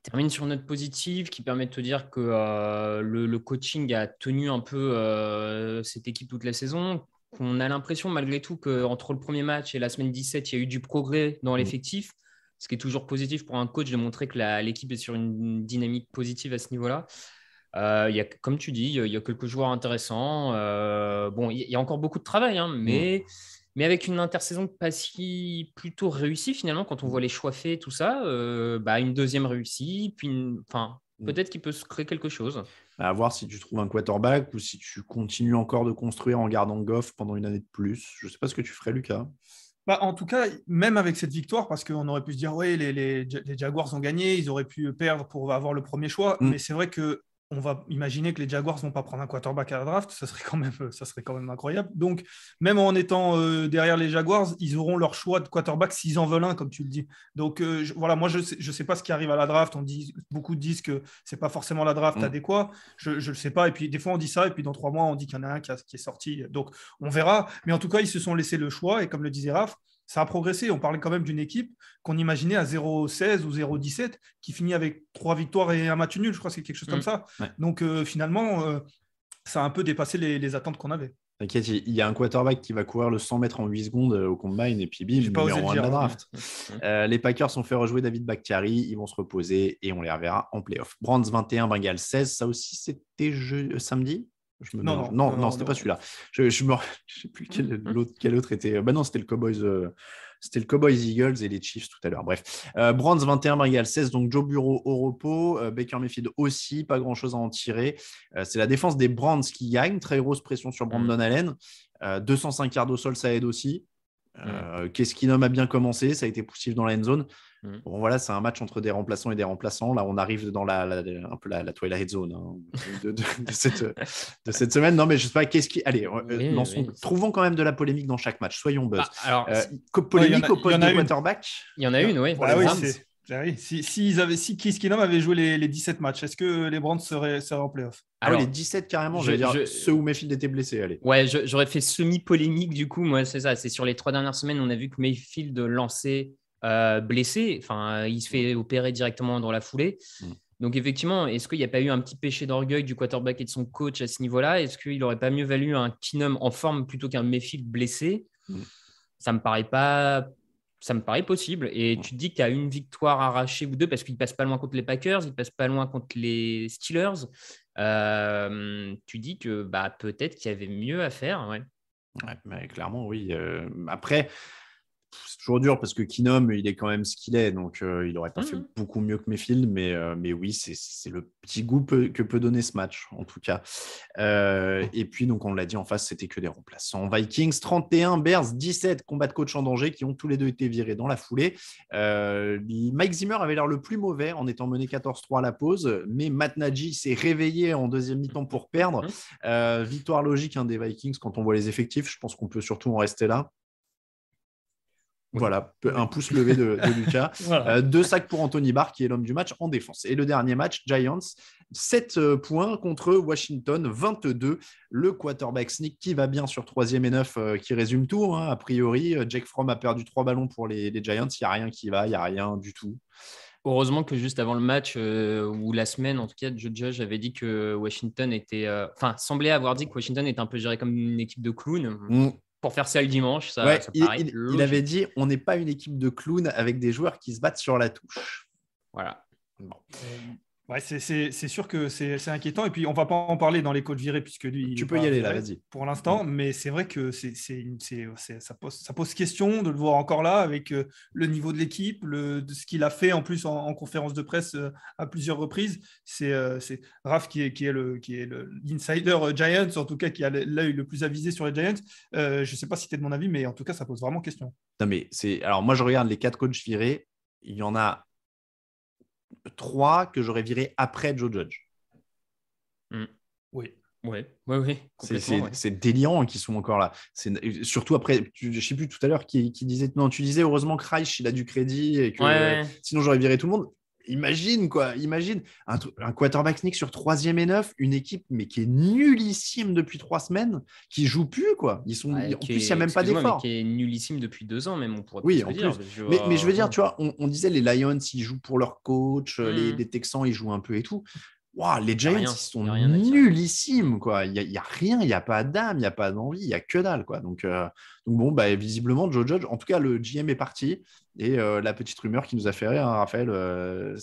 D: termine sur une note positive qui permet de te dire que le coaching a tenu un peu cette équipe toute la saison. On a l'impression malgré tout qu'entre le premier match et la semaine 17, il y a eu du progrès dans l'effectif. ce qui est toujours positif pour un coach de montrer que l'équipe est sur une dynamique positive à ce niveau-là. Comme tu dis, il y a quelques joueurs intéressants. Bon, il y a encore beaucoup de travail, hein, mais avec une intersaison pas si plutôt réussie finalement, quand on voit les choix faits, tout ça, une deuxième réussie, puis peut-être qu'il peut se créer quelque chose.
C: À voir si tu trouves un quarterback ou si tu continues encore de construire en gardant Goff pendant une année de plus. Je ne sais pas ce que tu ferais, Lucas.
E: En tout cas, même avec cette victoire, parce qu'on aurait pu se dire, oui, les Jaguars ont gagné, ils auraient pu perdre pour avoir le premier choix, mais c'est vrai que on va imaginer que les Jaguars ne vont pas prendre un quarterback à la draft, ça serait quand même incroyable. Donc, même en étant derrière les Jaguars, ils auront leur choix de quarterback s'ils en veulent un, comme tu le dis. Donc, voilà, moi, je sais pas ce qui arrive à la draft. Beaucoup disent que ce n'est pas forcément la draft adéquat. Je ne le sais pas. Et puis, des fois, on dit ça. Et puis, dans 3 mois, on dit qu'il y en a un qui est sorti. Donc, on verra. Mais en tout cas, ils se sont laissés le choix. Et comme le disait Raph, ça a progressé. On parlait quand même d'une équipe qu'on imaginait à 0-16 ou 0-17 qui finit avec 3 victoires et un match nul. Je crois que c'est quelque chose comme ça. Ouais. Donc, finalement, ça a un peu dépassé les attentes qu'on avait.
C: T'inquiète, il y a un quarterback qui va courir le 100 mètres en 8 secondes au combine et puis bim, numéro 1 de la draft. Les Packers ont fait rejouer David Bakhtiari. Ils vont se reposer et on les reverra en playoff. Brands 21, Bengals 16. Ça aussi, c'était samedi. Non, c'était pas celui-là. Je ne sais plus quel autre était. Non, c'était le Cowboys. C'était le Cowboys Eagles et les Chiefs tout à l'heure. Bref, Brands 21, Bengals 16. Donc Joe Burrow au repos, Baker Mayfield aussi, pas grand-chose à en tirer. C'est la défense des Brands qui gagne. Très grosse pression sur Brandon Allen. 205 yards au sol, ça aide aussi. Keskinum a bien commencé, ça a été poussif dans la end zone. Bon, voilà, c'est un match entre des remplaçants et des remplaçants. Là, on arrive dans un peu la Twilight Zone de cette semaine. Non, mais je sais pas, allez, trouvons quand même de la polémique dans chaque match. Soyons buzz. Polémique au poste de quarterback.
D: Il y en a une, oui.
E: Si Keskinum avait joué les 17 matchs, est-ce que les Browns seraient en playoff?
C: Alors, les 17 carrément, je vais dire ceux où Mayfield était blessé. Allez.
D: Ouais, j'aurais fait semi-polémique du coup. Moi, c'est ça. C'est sur les 3 dernières semaines, on a vu que Mayfield lançait blessé. Enfin, il se fait opérer directement dans la foulée. Donc, effectivement, est-ce qu'il n'y a pas eu un petit péché d'orgueil du quarterback et de son coach à ce niveau-là? Est-ce qu'il n'aurait pas mieux valu un Keenum en forme plutôt qu'un Mayfield blessé? Ça me paraît possible. Et tu te dis qu'il y a une victoire arrachée ou deux parce qu'il ne passe pas loin contre les Packers, il ne passe pas loin contre les Steelers. Tu dis que peut-être qu'il y avait mieux à faire. Ouais,
C: mais clairement, oui. Après, c'est toujours dur parce que Keenum, il est quand même ce qu'il est. Donc, il n'aurait pas fait beaucoup mieux que Mayfield. Mais oui, c'est le petit goût que peut donner ce match, en tout cas. Et puis, donc, on l'a dit en face, c'était que des remplaçants. Vikings 31, Bears 17, combat de coach en danger qui ont tous les deux été virés dans la foulée. Mike Zimmer avait l'air le plus mauvais en étant mené 14-3 à la pause. Mais Matt Nagy s'est réveillé en deuxième mi-temps pour perdre. Victoire logique des Vikings quand on voit les effectifs. Je pense qu'on peut surtout en rester là. Voilà, un pouce levé de Lucas. Voilà. 2 sacs pour Anthony Barr, qui est l'homme du match en défense. Et le dernier match, Giants, 7 points contre Washington, 22. Le quarterback sneak qui va bien sur 3e et 9, qui résume tout. A priori, Jake Fromm a perdu 3 ballons pour les Giants. Il n'y a rien qui va, il n'y a rien du tout.
D: Heureusement que juste avant le match, ou la semaine, en tout cas, Joe Judge avait dit que Washington était... semblait avoir dit que Washington était un peu géré comme une équipe de clowns. Pour faire ça le dimanche, ça paraît
C: il avait dit on n'est pas une équipe de clowns avec des joueurs qui se battent sur la touche.
D: Voilà.
C: Bon.
E: Ouais, c'est sûr que c'est inquiétant. Et puis, on ne va pas en parler dans les coachs virés puisque lui.
C: Tu peux y aller là, vas-y.
E: Pour l'instant, mais c'est vrai que ça pose question de le voir encore là avec le niveau de l'équipe, de ce qu'il a fait en plus en conférence de presse à plusieurs reprises. C'est Raph qui est l'insider Giants, en tout cas, qui a l'œil le plus avisé sur les Giants. Je ne sais pas si tu es de mon avis, mais en tout cas, ça pose vraiment question.
C: Non, mais alors, moi, je regarde les 4 coachs virés. Il y en a 3 que j'aurais viré après Joe Judge.
E: Oui.
C: C'est délirant qu'ils sont encore là. Surtout après, je ne sais plus tout à l'heure qui disait. Non, tu disais heureusement que Reich, il a du crédit et que sinon j'aurais viré tout le monde. Imagine un quarterback sneak sur 3e et 9, une équipe mais qui est nullissime depuis 3 semaines, qui joue plus quoi. En plus, il n'y a même pas d'effort.
D: Qui est nullissime depuis 2 ans même, on pourrait
C: en plus. Dire. Mais je veux dire, tu vois, on disait les Lions, ils jouent pour leur coach, les Texans, ils jouent un peu et tout. Wow, les Giants, ils sont nullissimes, quoi. Il y a rien, il n'y a pas d'âme, il n'y a pas d'envie, il n'y a que dalle, quoi. Donc bon, bah, visiblement, Joe Judge, en tout cas, le GM est parti. Et la petite rumeur qui nous a fait rire, hein, Raphaël,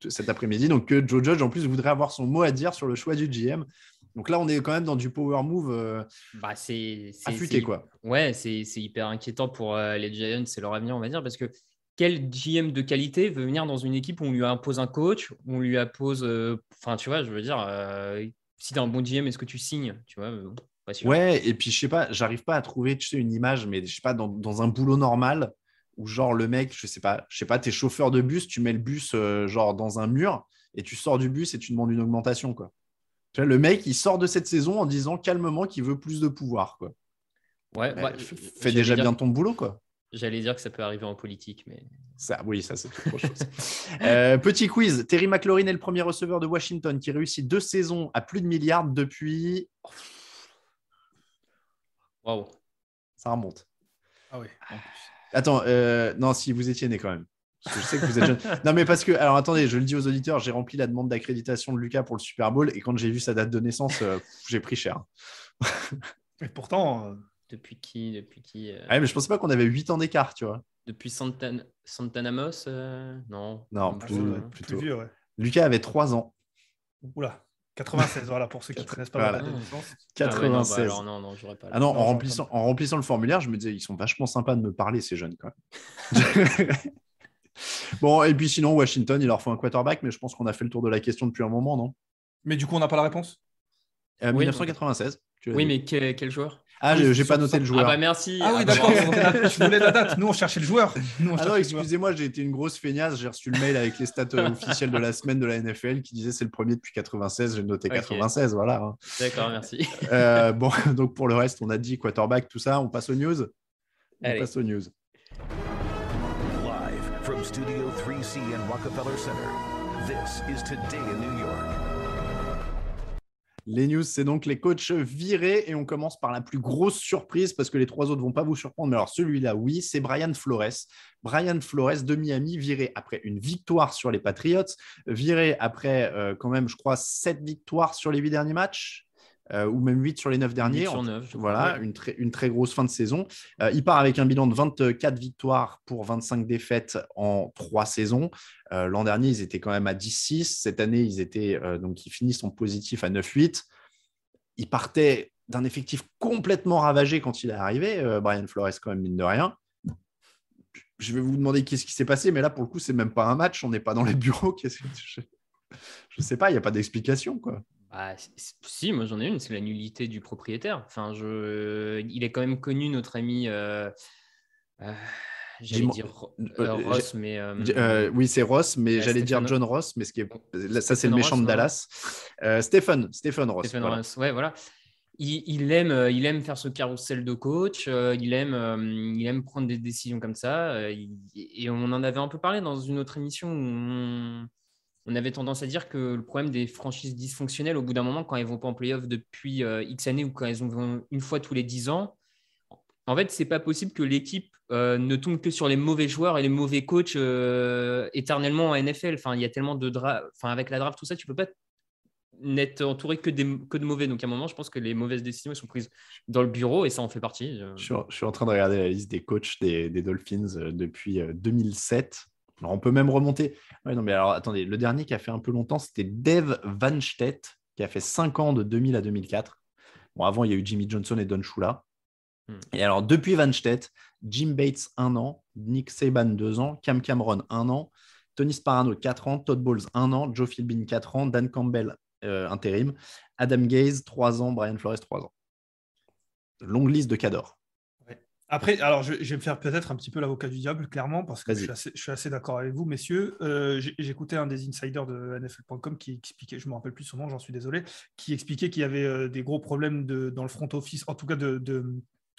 C: cet après-midi, donc que Joe Judge, en plus, voudrait avoir son mot à dire sur le choix du GM. Donc là, on est quand même dans du power move affûté, quoi.
D: Ouais, c'est hyper inquiétant pour les Giants, c'est leur avenir, on va dire, parce que quel GM de qualité veut venir dans une équipe où on lui impose un coach, où on lui impose… Enfin, tu vois, je veux dire, si tu as un bon GM, est-ce que tu signes? Tu vois, pas sûr.
C: Ouais, et puis, je sais pas, j'arrive pas à trouver, tu sais, une image, mais je sais pas, dans un boulot normal, où genre le mec, je sais pas, t'es chauffeur de bus, tu mets le bus genre dans un mur, et tu sors du bus et tu demandes une augmentation, quoi. Tu vois, le mec, il sort de cette saison en disant calmement qu'il veut plus de pouvoir, quoi.
D: Ouais,
C: fais déjà bien ton boulot, quoi.
D: J'allais dire que ça peut arriver en politique, mais…
C: Ça, c'est autre chose. Petit quiz. Terry McLaurin est le premier receveur de Washington qui réussit 2 saisons à plus de milliards depuis…
D: Waouh.
C: Ça remonte.
E: Ah oui.
C: Attends, non, si vous étiez né quand même. Parce que je sais que vous êtes jeune. Non, mais parce que… Alors, attendez, je le dis aux auditeurs, j'ai rempli la demande d'accréditation de Lucas pour le Super Bowl et quand j'ai vu sa date de naissance, j'ai pris cher.
E: Et pourtant…
D: Depuis qui
C: Ouais, mais je pensais pas qu'on avait 8 ans d'écart, tu vois.
D: Depuis Santanamos Non.
C: Non, plutôt.
E: Plus vieux, ouais.
C: Lucas avait 3 ans.
E: Oula, 96, voilà, pour ceux qui ne connaissent pas la date de naissance.
C: 96.
D: Non, j'aurais pas.
C: Ah non, en remplissant le formulaire, je me disais, ils sont vachement sympas de me parler, ces jeunes, quand même. Bon, et puis sinon, Washington, il leur faut un quarterback, mais je pense qu'on a fait le tour de la question depuis un moment, non?
E: Mais du coup, on n'a pas la réponse?
C: 1996.
D: Oui, mais quel joueur?
C: Ah, j'ai pas noté le joueur.
D: Ah bah merci.
E: Ah oui, d'accord. Je voulais la date. Nous, on cherchait le joueur.
C: Ah non, excusez-moi, j'ai été une grosse feignasse. J'ai reçu le mail avec les stats officielles de la semaine de la NFL qui disait c'est le premier depuis 96. J'ai noté 96, voilà.
D: D'accord, merci.
C: Bon, donc pour le reste, on a dit quarterback, tout ça. On passe aux news.
H: Live from Studio 3C in Rockefeller Center, this is Today in New York.
C: Les news, c'est donc les coachs virés et on commence par la plus grosse surprise parce que les 3 autres ne vont pas vous surprendre. Mais alors celui-là, oui, c'est Brian Flores. Brian Flores de Miami, viré après une victoire sur les Patriots, viré après quand même, je crois, 7 victoires sur les 8 derniers matchs. Ou même 8 sur les 9 derniers.
D: 8 sur 9,
C: voilà, une très grosse fin de saison. Il part avec un bilan de 24 victoires pour 25 défaites en 3 saisons. L'an dernier, ils étaient quand même à 10-6. Cette année, ils finissent en positif à 9-8. Il partait d'un effectif complètement ravagé quand il est arrivé. Brian Flores, quand même, mine de rien. Je vais vous demander qu'est-ce qui s'est passé, mais là, pour le coup, c'est même pas un match. On n'est pas dans les bureaux. Je ne sais pas, il n'y a pas d'explication, quoi.
D: Si, moi j'en ai une, c'est la nullité du propriétaire. Enfin, il est quand même connu, notre ami. J'allais dire Ross, mais.
C: Oui, c'est Ross, mais j'allais dire John Ross, mais ça, c'est le méchant de Dallas. Stephen Ross.
D: Stephen Ross, ouais, voilà. Il aime faire ce carrousel de coach, il aime prendre des décisions comme ça. Et on en avait un peu parlé dans une autre émission où on avait tendance à dire que le problème des franchises dysfonctionnelles, au bout d'un moment, quand elles ne vont pas en playoff depuis X années ou quand elles vont une fois tous les 10 ans, en fait, ce n'est pas possible que l'équipe ne tombe que sur les mauvais joueurs et les mauvais coachs éternellement en NFL. Enfin, il y a tellement de draft. Enfin, avec la draft, tout ça, tu ne peux pas n'être entouré que de mauvais. Donc, à un moment, je pense que les mauvaises décisions sont prises dans le bureau et ça en fait partie.
C: Je suis en train de regarder la liste des coachs des Dolphins depuis 2007. Alors, on peut même remonter. Ouais, non, mais alors, attendez, le dernier qui a fait un peu longtemps, c'était Dave Van Stett, qui a fait 5 ans de 2000 à 2004. Bon, avant, il y a eu Jimmy Johnson et Don Shula. Et alors, depuis Van Stett, Jim Bates, 1 an, Nick Saban, 2 ans, Cam Cameron, 1 an, Tony Sparano, 4 ans, Todd Bowles, 1 an, Joe Philbin, 4 ans, Dan Campbell, intérim, Adam Gaze, 3 ans, Brian Flores, 3 ans. Longue liste de cadors.
E: Après, alors je vais me faire peut-être un petit peu l'avocat du diable, clairement, parce que je suis assez d'accord avec vous, messieurs. J'écoutais un des insiders de NFL.com qui expliquait, je ne me rappelle plus son nom, j'en suis désolé, qui expliquait qu'il y avait des gros problèmes dans le front office, en tout cas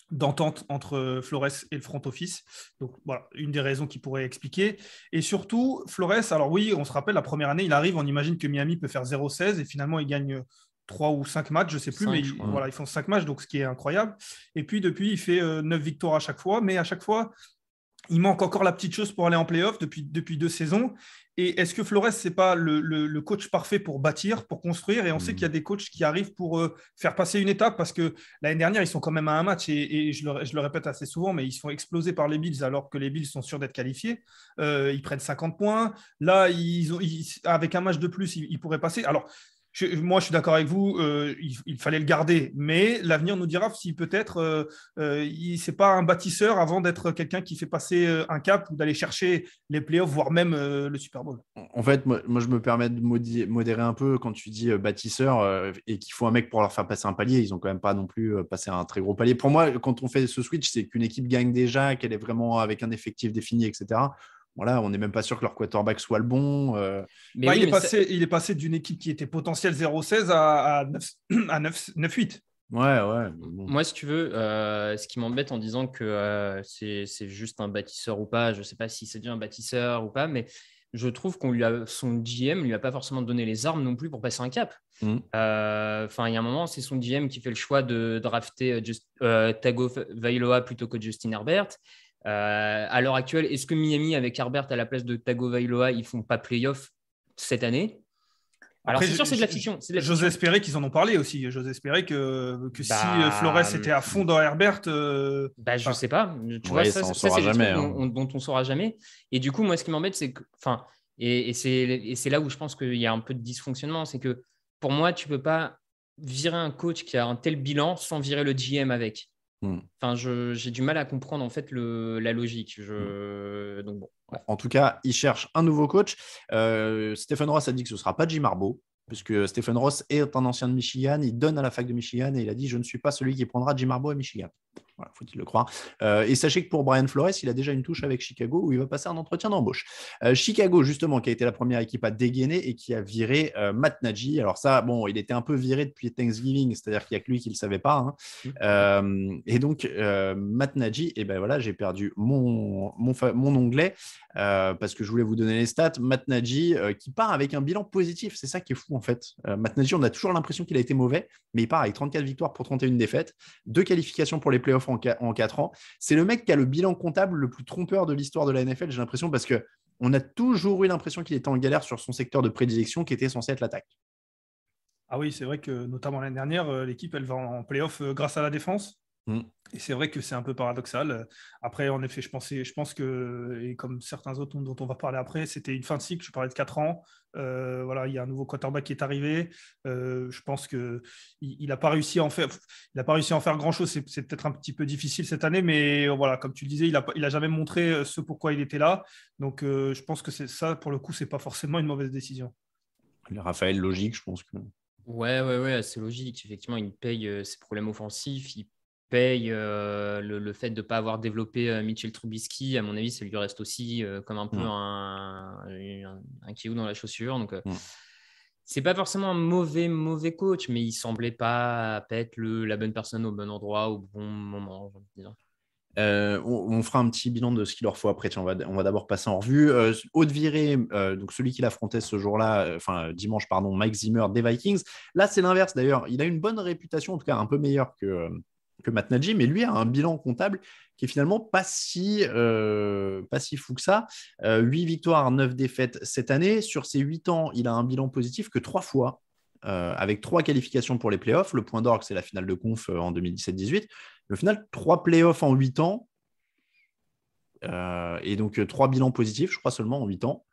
E: d'entente entre Flores et le front office. Donc voilà, une des raisons qui pourrait expliquer. Et surtout, Flores, alors oui, on se rappelle, la première année, il arrive, on imagine que Miami peut faire 0-16 et finalement, il gagne 3 ou 5 matchs, je ne sais plus,
D: 5,
E: mais ils font 5 matchs, donc ce qui est incroyable. Et puis, depuis, il fait 9 victoires à chaque fois, mais à chaque fois, Il manque encore la petite chose pour aller en play-off depuis 2 saisons. Et est-ce que Flores, ce n'est pas le coach parfait pour bâtir, pour construire? Et on sait qu'il y a des coachs qui arrivent pour faire passer une étape parce que l'année dernière, ils sont quand même à un match et je le répète assez souvent, mais ils se font exploser par les Bills alors que les Bills sont sûrs d'être qualifiés. Ils prennent 50 points. Là, avec un match de plus, ils pourraient passer. Alors, moi, je suis d'accord avec vous, il fallait le garder, mais l'avenir nous dira si peut-être c'est pas un bâtisseur avant d'être quelqu'un qui fait passer un cap ou d'aller chercher les playoffs, voire même le Super Bowl.
C: En fait, moi, je me permets de modérer un peu quand tu dis bâtisseur et qu'il faut un mec pour leur faire passer un palier. Ils n'ont quand même pas non plus passé un très gros palier. Pour moi, quand on fait ce switch, c'est qu'une équipe gagne déjà, qu'elle est vraiment avec un effectif défini, etc. Voilà, on n'est même pas sûr que leur quarterback soit le bon.
E: Il est passé d'une équipe qui était potentielle 0-16 à 9-8.
C: Ouais.
D: Bon. Moi, si tu veux, ce qui m'embête en disant que c'est juste un bâtisseur ou pas, je ne sais pas si c'est déjà un bâtisseur ou pas, mais je trouve son GM ne lui a pas forcément donné les armes non plus pour passer un cap. Il y a un moment, c'est son GM qui fait le choix de drafter Tagovailoa plutôt que Justin Herbert. À l'heure actuelle, est-ce que Miami, avec Herbert à la place de Tagovailoa, ils ne font pas playoff cette année? Alors, c'est sûr, c'est de la fiction.
E: J'ose espérer qu'ils en ont parlé aussi. J'ose espérer que si Flores était à fond dans Herbert…
D: je ne sais pas. Tu vois, ça c'est des trucs dont on ne saura jamais. Et du coup, moi, ce qui m'embête, c'est que… Et c'est là où je pense qu'il y a un peu de dysfonctionnement. C'est que pour moi, tu ne peux pas virer un coach qui a un tel bilan sans virer le GM avec. J'ai du mal à comprendre en fait la logique. Donc bon. Ouais.
C: En tout cas, il cherche un nouveau coach. Stephen Ross a dit que ce ne sera pas Jim Harbaugh, puisque Stephen Ross est un ancien de Michigan. Il donne à la fac de Michigan et il a dit « Je ne suis pas celui qui prendra Jim Harbaugh à Michigan ». Voilà, faut-il le croire. Et sachez que pour Brian Flores, il a déjà une touche avec Chicago où il va passer un entretien d'embauche. Chicago, justement, qui a été la première équipe à dégainer et qui a viré Matt Nagy. Alors ça, bon, il était un peu viré depuis Thanksgiving, c'est-à-dire qu'il n'y a que lui qui ne le savait pas. Et donc, Matt Nagy, voilà, j'ai perdu mon onglet parce que je voulais vous donner les stats. Matt Nagy qui part avec un bilan positif. C'est ça qui est fou, en fait. Matt Nagy, on a toujours l'impression qu'il a été mauvais, mais il part avec 34 victoires pour 31 défaites, 2 qualifications pour les playoffs en 4 ans. C'est le mec qui a le bilan comptable le plus trompeur de l'histoire de la NFL, j'ai l'impression, parce qu'on a toujours eu l'impression qu'il était en galère sur son secteur de prédilection qui était censé être l'attaque.
E: Ah oui, c'est vrai que notamment l'année dernière, l'équipe elle va en playoff grâce à la défense. Et c'est vrai que c'est un peu paradoxal. Après, en effet, je pense que, et comme certains autres dont on va parler après, c'était une fin de cycle. Je parlais de 4 ans. Voilà, il y a un nouveau quarterback qui est arrivé. Je pense qu'il n'a pas réussi à en faire grand-chose. C'est peut-être un petit peu difficile cette année, mais voilà, comme tu le disais, il a jamais montré ce pourquoi il était là. Donc, je pense que c'est ça, pour le coup, c'est pas forcément une mauvaise décision.
C: Raphaël, logique, je pense que…
D: Ouais, c'est logique. Effectivement, il paye ses problèmes offensifs. Il paye le fait de ne pas avoir développé Mitchell Trubisky. À mon avis, ça lui reste aussi comme un peu un caillou dans la chaussure. Donc, c'est pas forcément un mauvais coach, mais il semblait pas être la bonne personne au bon endroit au bon moment, j'ai envie de dire.
C: On fera un petit bilan de ce qu'il leur faut après. Tiens, on va d'abord passer en revue. Haute virée, donc celui qui l'affrontait ce jour-là, dimanche, Mike Zimmer des Vikings. Là, c'est l'inverse d'ailleurs. Il a une bonne réputation, en tout cas un peu meilleure que Matt Nagy, mais lui a un bilan comptable qui est finalement pas si fou que ça. 8 victoires, 9 défaites cette année. Sur ces 8 ans, il a un bilan positif que 3 fois, avec 3 qualifications pour les playoffs. Le point d'orgue, c'est la finale de conf en 2017-18. Au final, 3 playoffs en 8 ans. Et donc 3 bilans positifs, je crois, seulement en 8 ans.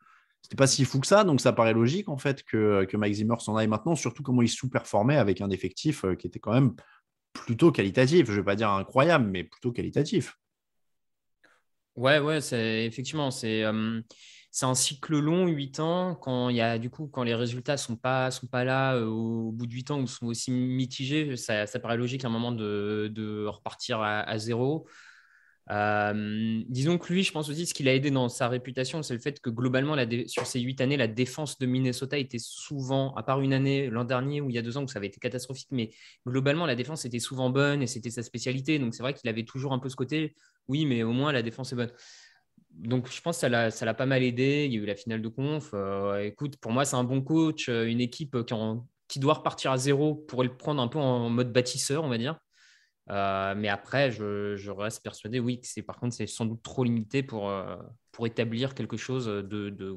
C: C'était pas si fou que ça, donc ça paraît logique en fait que Mike Zimmer s'en aille maintenant, surtout comment il sous-performait avec un effectif qui était quand même plutôt qualitatif. Je ne vais pas dire incroyable, mais plutôt qualitatif.
D: Ouais, effectivement, c'est un cycle long, 8 ans. Quand les résultats ne sont pas là au bout de 8 ans ou sont aussi mitigés, ça paraît logique à un moment de repartir à zéro. Disons que lui, je pense aussi, ce qui l'a aidé dans sa réputation, c'est le fait que globalement, sur ces 8 années, la défense de Minnesota était souvent, à part une année l'an dernier ou il y a 2 ans où ça avait été catastrophique, mais globalement, la défense était souvent bonne et c'était sa spécialité. Donc, c'est vrai qu'il avait toujours un peu ce côté, oui, mais au moins, la défense est bonne. Donc, je pense que ça l'a pas mal aidé. Il y a eu la finale de conf. Écoute, pour moi, c'est un bon coach, une équipe qui doit repartir à zéro pour le prendre un peu en mode bâtisseur, on va dire. Mais après, je reste persuadé, oui, que par contre, c'est sans doute trop limité pour établir quelque chose de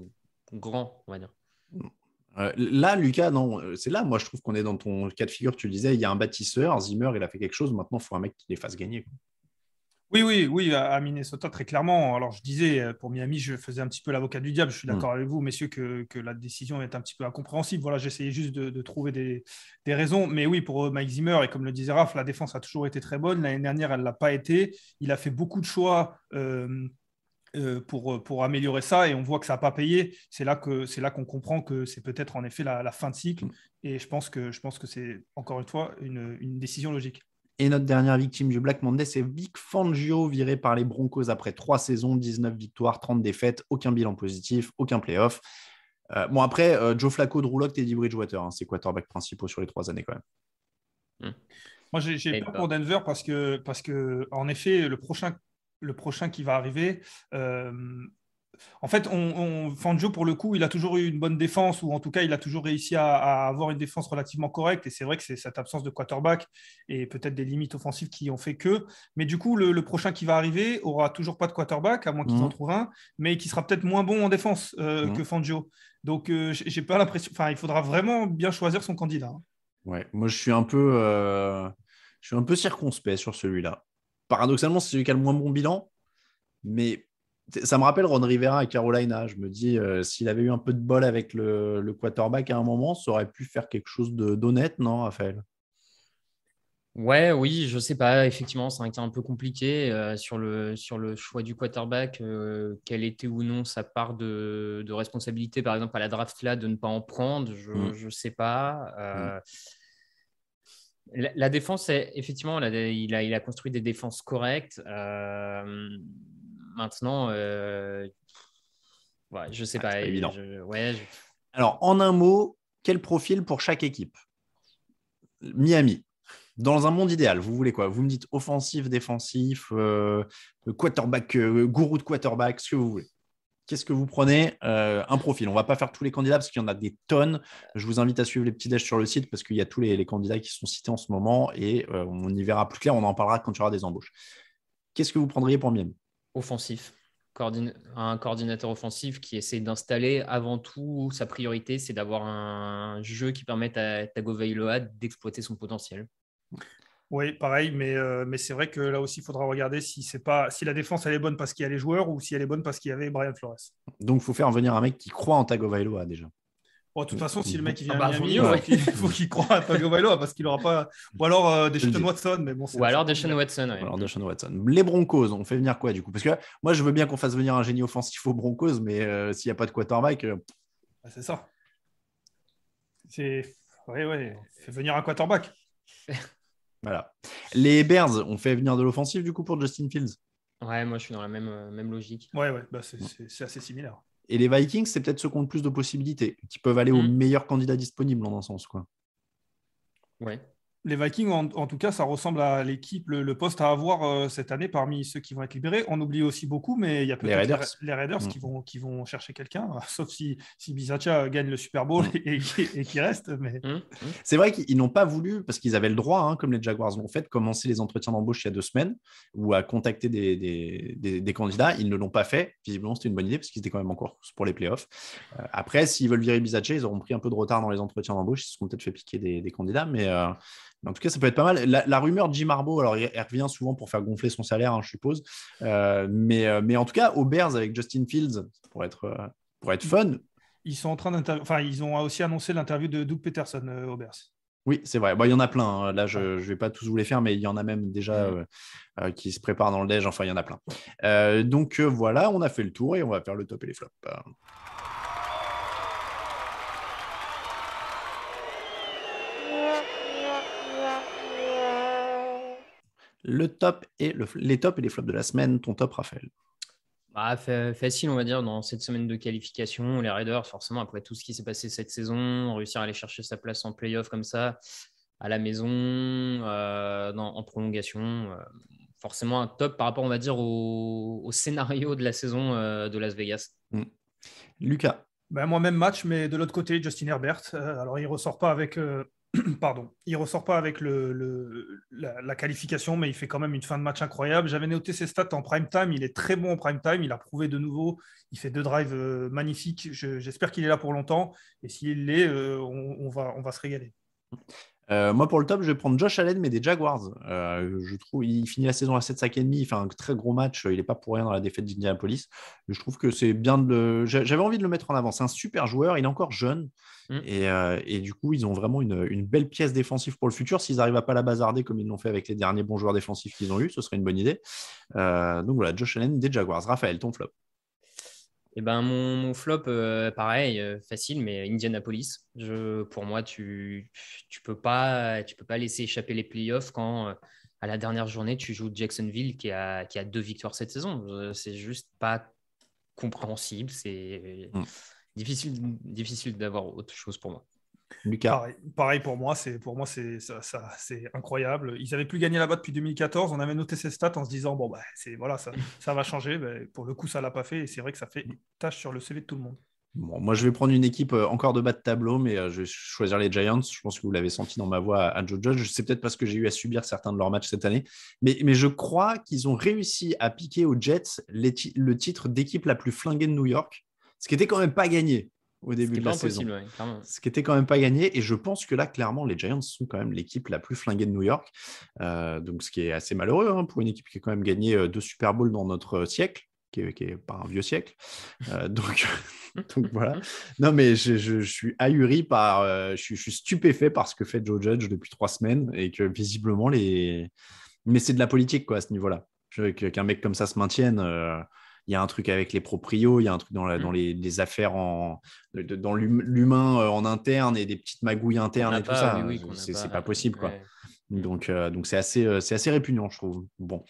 D: grand, on va dire.
C: Là, Lucas, non, c'est là, moi, je trouve qu'on est dans ton cas de figure. Tu le disais, il y a un bâtisseur, Zimmer, il a fait quelque chose. Maintenant, il faut un mec qui les fasse gagner, quoi.
E: Oui, à Minnesota, très clairement. Alors, je disais, pour Miami, je faisais un petit peu l'avocat du diable. Je suis d'accord avec vous, messieurs, que la décision est un petit peu incompréhensible. Voilà, j'essayais juste de trouver des raisons. Mais oui, pour Mike Zimmer, et comme le disait Raph, la défense a toujours été très bonne. L'année dernière, elle ne l'a pas été. Il a fait beaucoup de choix pour améliorer ça, et on voit que ça n'a pas payé. C'est là qu'on comprend que c'est peut-être en effet la fin de cycle. Et je pense que c'est, encore une fois, une décision logique.
C: Et notre dernière victime du Black Monday, c'est Vic Fangio, viré par les Broncos après 3 saisons, 19 victoires, 30 défaites, aucun bilan positif, aucun playoff. Bon, après, Joe Flacco, Drew Lock, Teddy Bridgewater, hein, c'est quarterbacks principaux sur les 3 années quand même.
E: Moi, j'ai peur pour Denver parce que en effet, le prochain qui va arriver, en fait, Fangio, pour le coup, il a toujours eu une bonne défense, ou en tout cas, il a toujours réussi à avoir une défense relativement correcte. Et c'est vrai que c'est cette absence de quarterback et peut-être des limites offensives qui ont fait que. Mais du coup, le prochain qui va arriver aura toujours pas de quarterback, à moins qu'ils en trouvent un, mais qui sera peut-être moins bon en défense que Fangio. Donc, j'ai pas l'impression. Enfin, il faudra vraiment bien choisir son candidat.
C: Ouais, moi, je suis un peu circonspect sur celui-là. Paradoxalement, c'est celui qui a le moins bon bilan, mais ça me rappelle Ron Rivera à Carolina. Je me dis, s'il avait eu un peu de bol avec le quarterback à un moment, ça aurait pu faire quelque chose d'honnête, non, Raphaël?
D: Ouais, oui, je sais pas. Effectivement, c'est un cas un peu compliqué sur le choix du quarterback. Quelle était ou non sa part de responsabilité, par exemple, à la draft là, de ne pas en prendre, je sais pas. La défense, effectivement, il a construit des défenses correctes. Maintenant, ouais, je sais pas.
C: C'est pas évident.
D: Ouais,
C: Alors, en un mot, quel profil pour chaque équipe? Miami. Dans un monde idéal, vous voulez quoi? Vous me dites offensif, défensif, quarterback, gourou de quarterback, ce que vous voulez. Qu'est-ce que vous prenez? Un profil. On ne va pas faire tous les candidats parce qu'il y en a des tonnes. Je vous invite à suivre les petits déj sur le site parce qu'il y a tous les candidats qui sont cités en ce moment et on y verra plus clair. On en parlera quand il y aura des embauches. Qu'est-ce que vous prendriez pour Miami?
D: Offensif. Un coordinateur offensif qui essaie d'installer avant tout, sa priorité, c'est d'avoir un jeu qui permette à Tagovailoa d'exploiter son potentiel.
E: Oui, pareil, mais c'est vrai que là aussi, il faudra regarder si la défense elle est bonne parce qu'il y a les joueurs ou si elle est bonne parce qu'il y avait Brian Flores.
C: Donc, il faut faire venir un mec qui croit en Tagovailoa déjà.
E: Bon, de toute façon, si le mec il vient
D: à
E: Miami, il faut qu'il croie à Tagovailoa parce qu'il n'aura pas. Ou alors Deshaun Watson, mais bon.
D: Ou alors Deshaun Watson. Ouais.
C: Alors Deshaun Watson. Les Broncos, on fait venir quoi du coup? Parce que moi, je veux bien qu'on fasse venir un génie offensif aux Broncos, mais s'il n'y a pas de quarterback.
E: C'est ça. Oui, fait venir un quarterback.
C: Voilà. Les Bears, on fait venir de l'offensif du coup pour Justin Fields?
D: Ouais, moi je suis dans la même logique.
E: Ouais, bah, c'est assez similaire.
C: Et les Vikings, c'est peut-être ceux qui ont le plus de possibilités, qui peuvent aller aux meilleurs candidats disponibles en un sens, quoi.
D: Ouais.
E: Les Vikings, en tout cas, ça ressemble à l'équipe, le poste à avoir cette année parmi ceux qui vont être libérés. On oublie aussi beaucoup, mais il y a peut-être les Raiders qui vont chercher quelqu'un, sauf si Bisaccia gagne le Super Bowl et qu'il reste. Mais...
C: C'est vrai qu'ils n'ont pas voulu, parce qu'ils avaient le droit, hein, comme les Jaguars l'ont fait, de commencer les entretiens d'embauche il y a 2 semaines ou à contacter des candidats. Ils ne l'ont pas fait. Visiblement, c'était une bonne idée parce qu'ils étaient quand même en course pour les playoffs. Après, s'ils veulent virer Bisaccia, ils auront pris un peu de retard dans les entretiens d'embauche. Ils se seront peut-être fait piquer des candidats, mais en tout cas, ça peut être pas mal. La rumeur de Jim Harbaugh, alors il revient souvent pour faire gonfler son salaire, hein, je suppose. Mais en tout cas, aux Bears avec Justin Fields, pour être fun.
E: Ils sont en train ils ont aussi annoncé l'interview de Doug Peterson aux Bears.
C: Oui, c'est vrai. Il y en a plein. Hein. Là, je ne vais pas tous vous les faire, mais il y en a même déjà qui se préparent dans le déj. Enfin, il y en a plein. Donc voilà, on a fait le tour et on va faire le top et les flops. Les tops et les flops de la semaine. Ton top, Raphaël?
D: Facile, on va dire, dans cette semaine de qualification. Les Raiders, forcément, après tout ce qui s'est passé cette saison, réussir à aller chercher sa place en playoff comme ça, à la maison, en prolongation. Forcément, un top par rapport, on va dire, au scénario de la saison de Las Vegas.
C: Lucas?
E: Moi, même match, mais de l'autre côté, Justin Herbert. Alors, il ne ressort pas avec Pardon, il ressort pas avec la qualification, mais il fait quand même une fin de match incroyable. J'avais noté ses stats en prime time. Il est très bon en prime time. Il a prouvé de nouveau. Il fait 2 drives magnifiques. J'espère qu'il est là pour longtemps. Et s'il l'est, on va se régaler.
C: Moi, pour le top, je vais prendre Josh Allen, mais des Jaguars. Je trouve il finit la saison à 7 sacs et demi. Il fait un très gros match. Il n'est pas pour rien dans la défaite d'Indianapolis. Je trouve que c'est bien J'avais envie de le mettre en avant. C'est un super joueur. Il est encore jeune. Et du coup, ils ont vraiment une belle pièce défensive pour le futur. S'ils n'arrivent à pas la bazarder comme ils l'ont fait avec les derniers bons joueurs défensifs qu'ils ont eu, ce serait une bonne idée. Donc voilà, Josh Allen, des Jaguars. Raphaël, ton flop.
D: Eh ben, mon flop, pareil, facile, mais Indianapolis. Pour moi, tu peux pas laisser échapper les playoffs quand, à la dernière journée, tu joues Jacksonville qui a 2 victoires cette saison. C'est juste pas compréhensible. C'est difficile d'avoir autre chose pour moi.
C: Lucas.
E: Pareil pour moi, c'est incroyable. Ils n'avaient plus gagné là-bas depuis 2014. On avait noté ces stats en se disant bon, ça va changer. Pour le coup, ça ne l'a pas fait. Et c'est vrai que ça fait tâche sur le CV de tout le monde.
C: Bon, moi, je vais prendre une équipe encore de bas de tableau, mais je vais choisir les Giants. Je pense que vous l'avez senti dans ma voix à Joe Judge. C'est peut-être parce que j'ai eu à subir certains de leurs matchs cette année. Mais je crois qu'ils ont réussi à piquer aux Jets le titre d'équipe la plus flinguée de New York, ce qui n'était quand même pas gagné au début de la saison. Ce qui était quand même pas gagné. Et je pense que là, clairement, les Giants sont quand même l'équipe la plus flinguée de New York. Donc, ce qui est assez malheureux pour une équipe qui a quand même gagné 2 Super Bowls dans notre siècle, qui est pas un vieux siècle. Donc voilà. Non, mais je suis ahuri je suis stupéfait par ce que fait Joe Judge depuis 3 semaines et que visiblement, mais c'est de la politique quoi, à ce niveau-là. Qu'un mec comme ça se maintienne. Il y a un truc avec les proprios, il y a un truc dans les affaires, dans l'humain en interne et des petites magouilles internes et tout ça. C'est pas possible, quoi. Donc c'est assez répugnant, je trouve. Bon,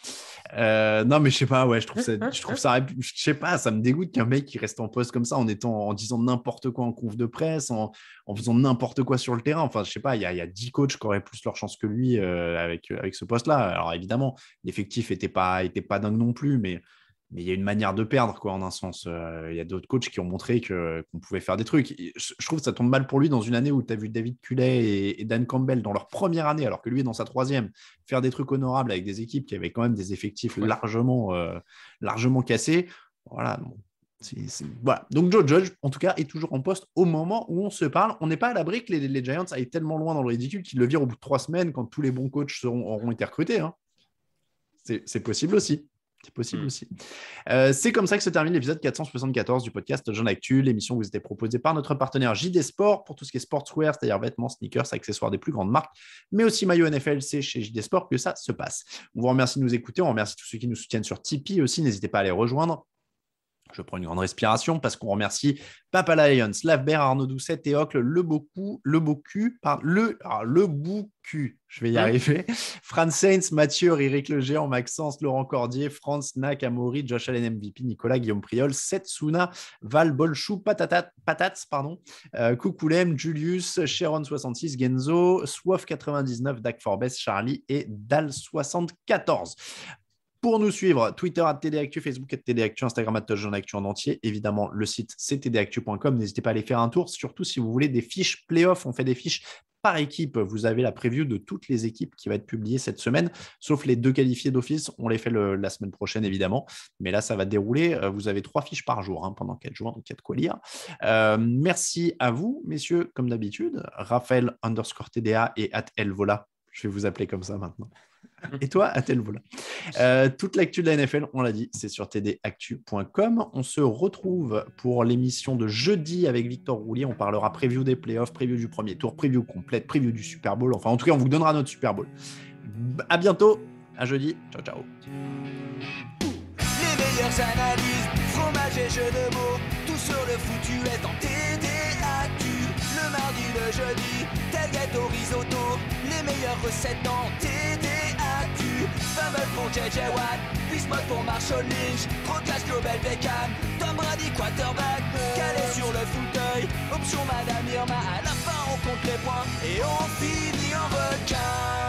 C: non, mais je sais pas, ouais, je trouve ça, je sais pas, ça me dégoûte qu'un mec qui reste en poste comme ça en disant n'importe quoi en conf de presse, en faisant n'importe quoi sur le terrain. Enfin, je sais pas, il y a 10 coachs qui auraient plus leur chance que lui avec ce poste-là. Alors évidemment, l'effectif était pas dingue non plus, mais il y a une manière de perdre, quoi, en un sens. Il y a d'autres coachs qui ont montré qu'on pouvait faire des trucs. Je trouve que ça tombe mal pour lui dans une année où tu as vu David Culley et Dan Campbell dans leur première année, alors que lui est dans sa 3e, faire des trucs honorables avec des équipes qui avaient quand même des effectifs largement cassés. Voilà. Voilà. Donc Joe Judge, en tout cas, est toujours en poste au moment où on se parle. On n'est pas à l'abri que les Giants aillent tellement loin dans le ridicule qu'ils le virent au bout de 3 semaines quand tous les bons coachs auront été recrutés. Hein. C'est possible aussi. C'est possible aussi. C'est comme ça que se termine l'épisode 474 du podcast Jeune Actu, l'émission vous était proposée par notre partenaire JD Sport pour tout ce qui est sportswear, c'est-à-dire vêtements, sneakers, accessoires des plus grandes marques, mais aussi maillot NFL. C'est chez JD Sport que ça se passe. On vous remercie de nous écouter, on remercie tous ceux qui nous soutiennent sur Tipeee aussi. N'hésitez pas à les rejoindre. Je prends une grande respiration parce qu'on remercie Papa Lion, Slavbert, Arnaud Doucet, Théocle, Le Boucu, je vais y arriver, Franz Sainz, Mathieu, Eric Le Géant, Maxence, Laurent Cordier, Franz, Nak, Amaury, Josh Allen MVP, Nicolas, Guillaume Priol, Setsuna, Val, Bolchou, Patats, Coucoulem, Julius, Sharon66, Genzo, Swaff99, Dak Forbes, Charlie et Dal74. Pour nous suivre, Twitter @TDActu, Facebook @TDActu, Instagram @TouchdownActu en entier. Évidemment, le site c'est tdactu.com. N'hésitez pas à aller faire un tour, surtout si vous voulez des fiches playoffs. On fait des fiches par équipe. Vous avez la preview de toutes les équipes qui va être publiée cette semaine, sauf les 2 qualifiés d'office. On les fait la semaine prochaine, évidemment. Mais là, ça va dérouler. Vous avez 3 fiches par jour pendant 4 jours, donc il y a de quoi lire. Merci à vous, messieurs, comme d'habitude. Raphaël _TDA et @elvola. Je vais vous appeler comme ça maintenant. Et toi, Atelvola. Toute l'actu de la NFL, on l'a dit, c'est sur tdactu.com. On se retrouve pour l'émission de jeudi avec Victor Roulier. On parlera preview des playoffs, preview du premier tour, preview complète, preview du Super Bowl. Enfin, en tout cas, on vous donnera notre Super Bowl. À bientôt, à jeudi. Ciao, ciao.
I: Les meilleures analyses, fromage et jeux de mots, tout sur le foutu est en TDActu. Le mardi, le jeudi, tailgate au risotto, les meilleures recettes dans TDActu. Fumble pour JJ Watt, Bismuth pour Marshall Lynch, Trocas Global Beckham, Tom Brady quarterback, calé sur le fauteuil, option Madame Irma, à la fin on compte les points et on finit en requin.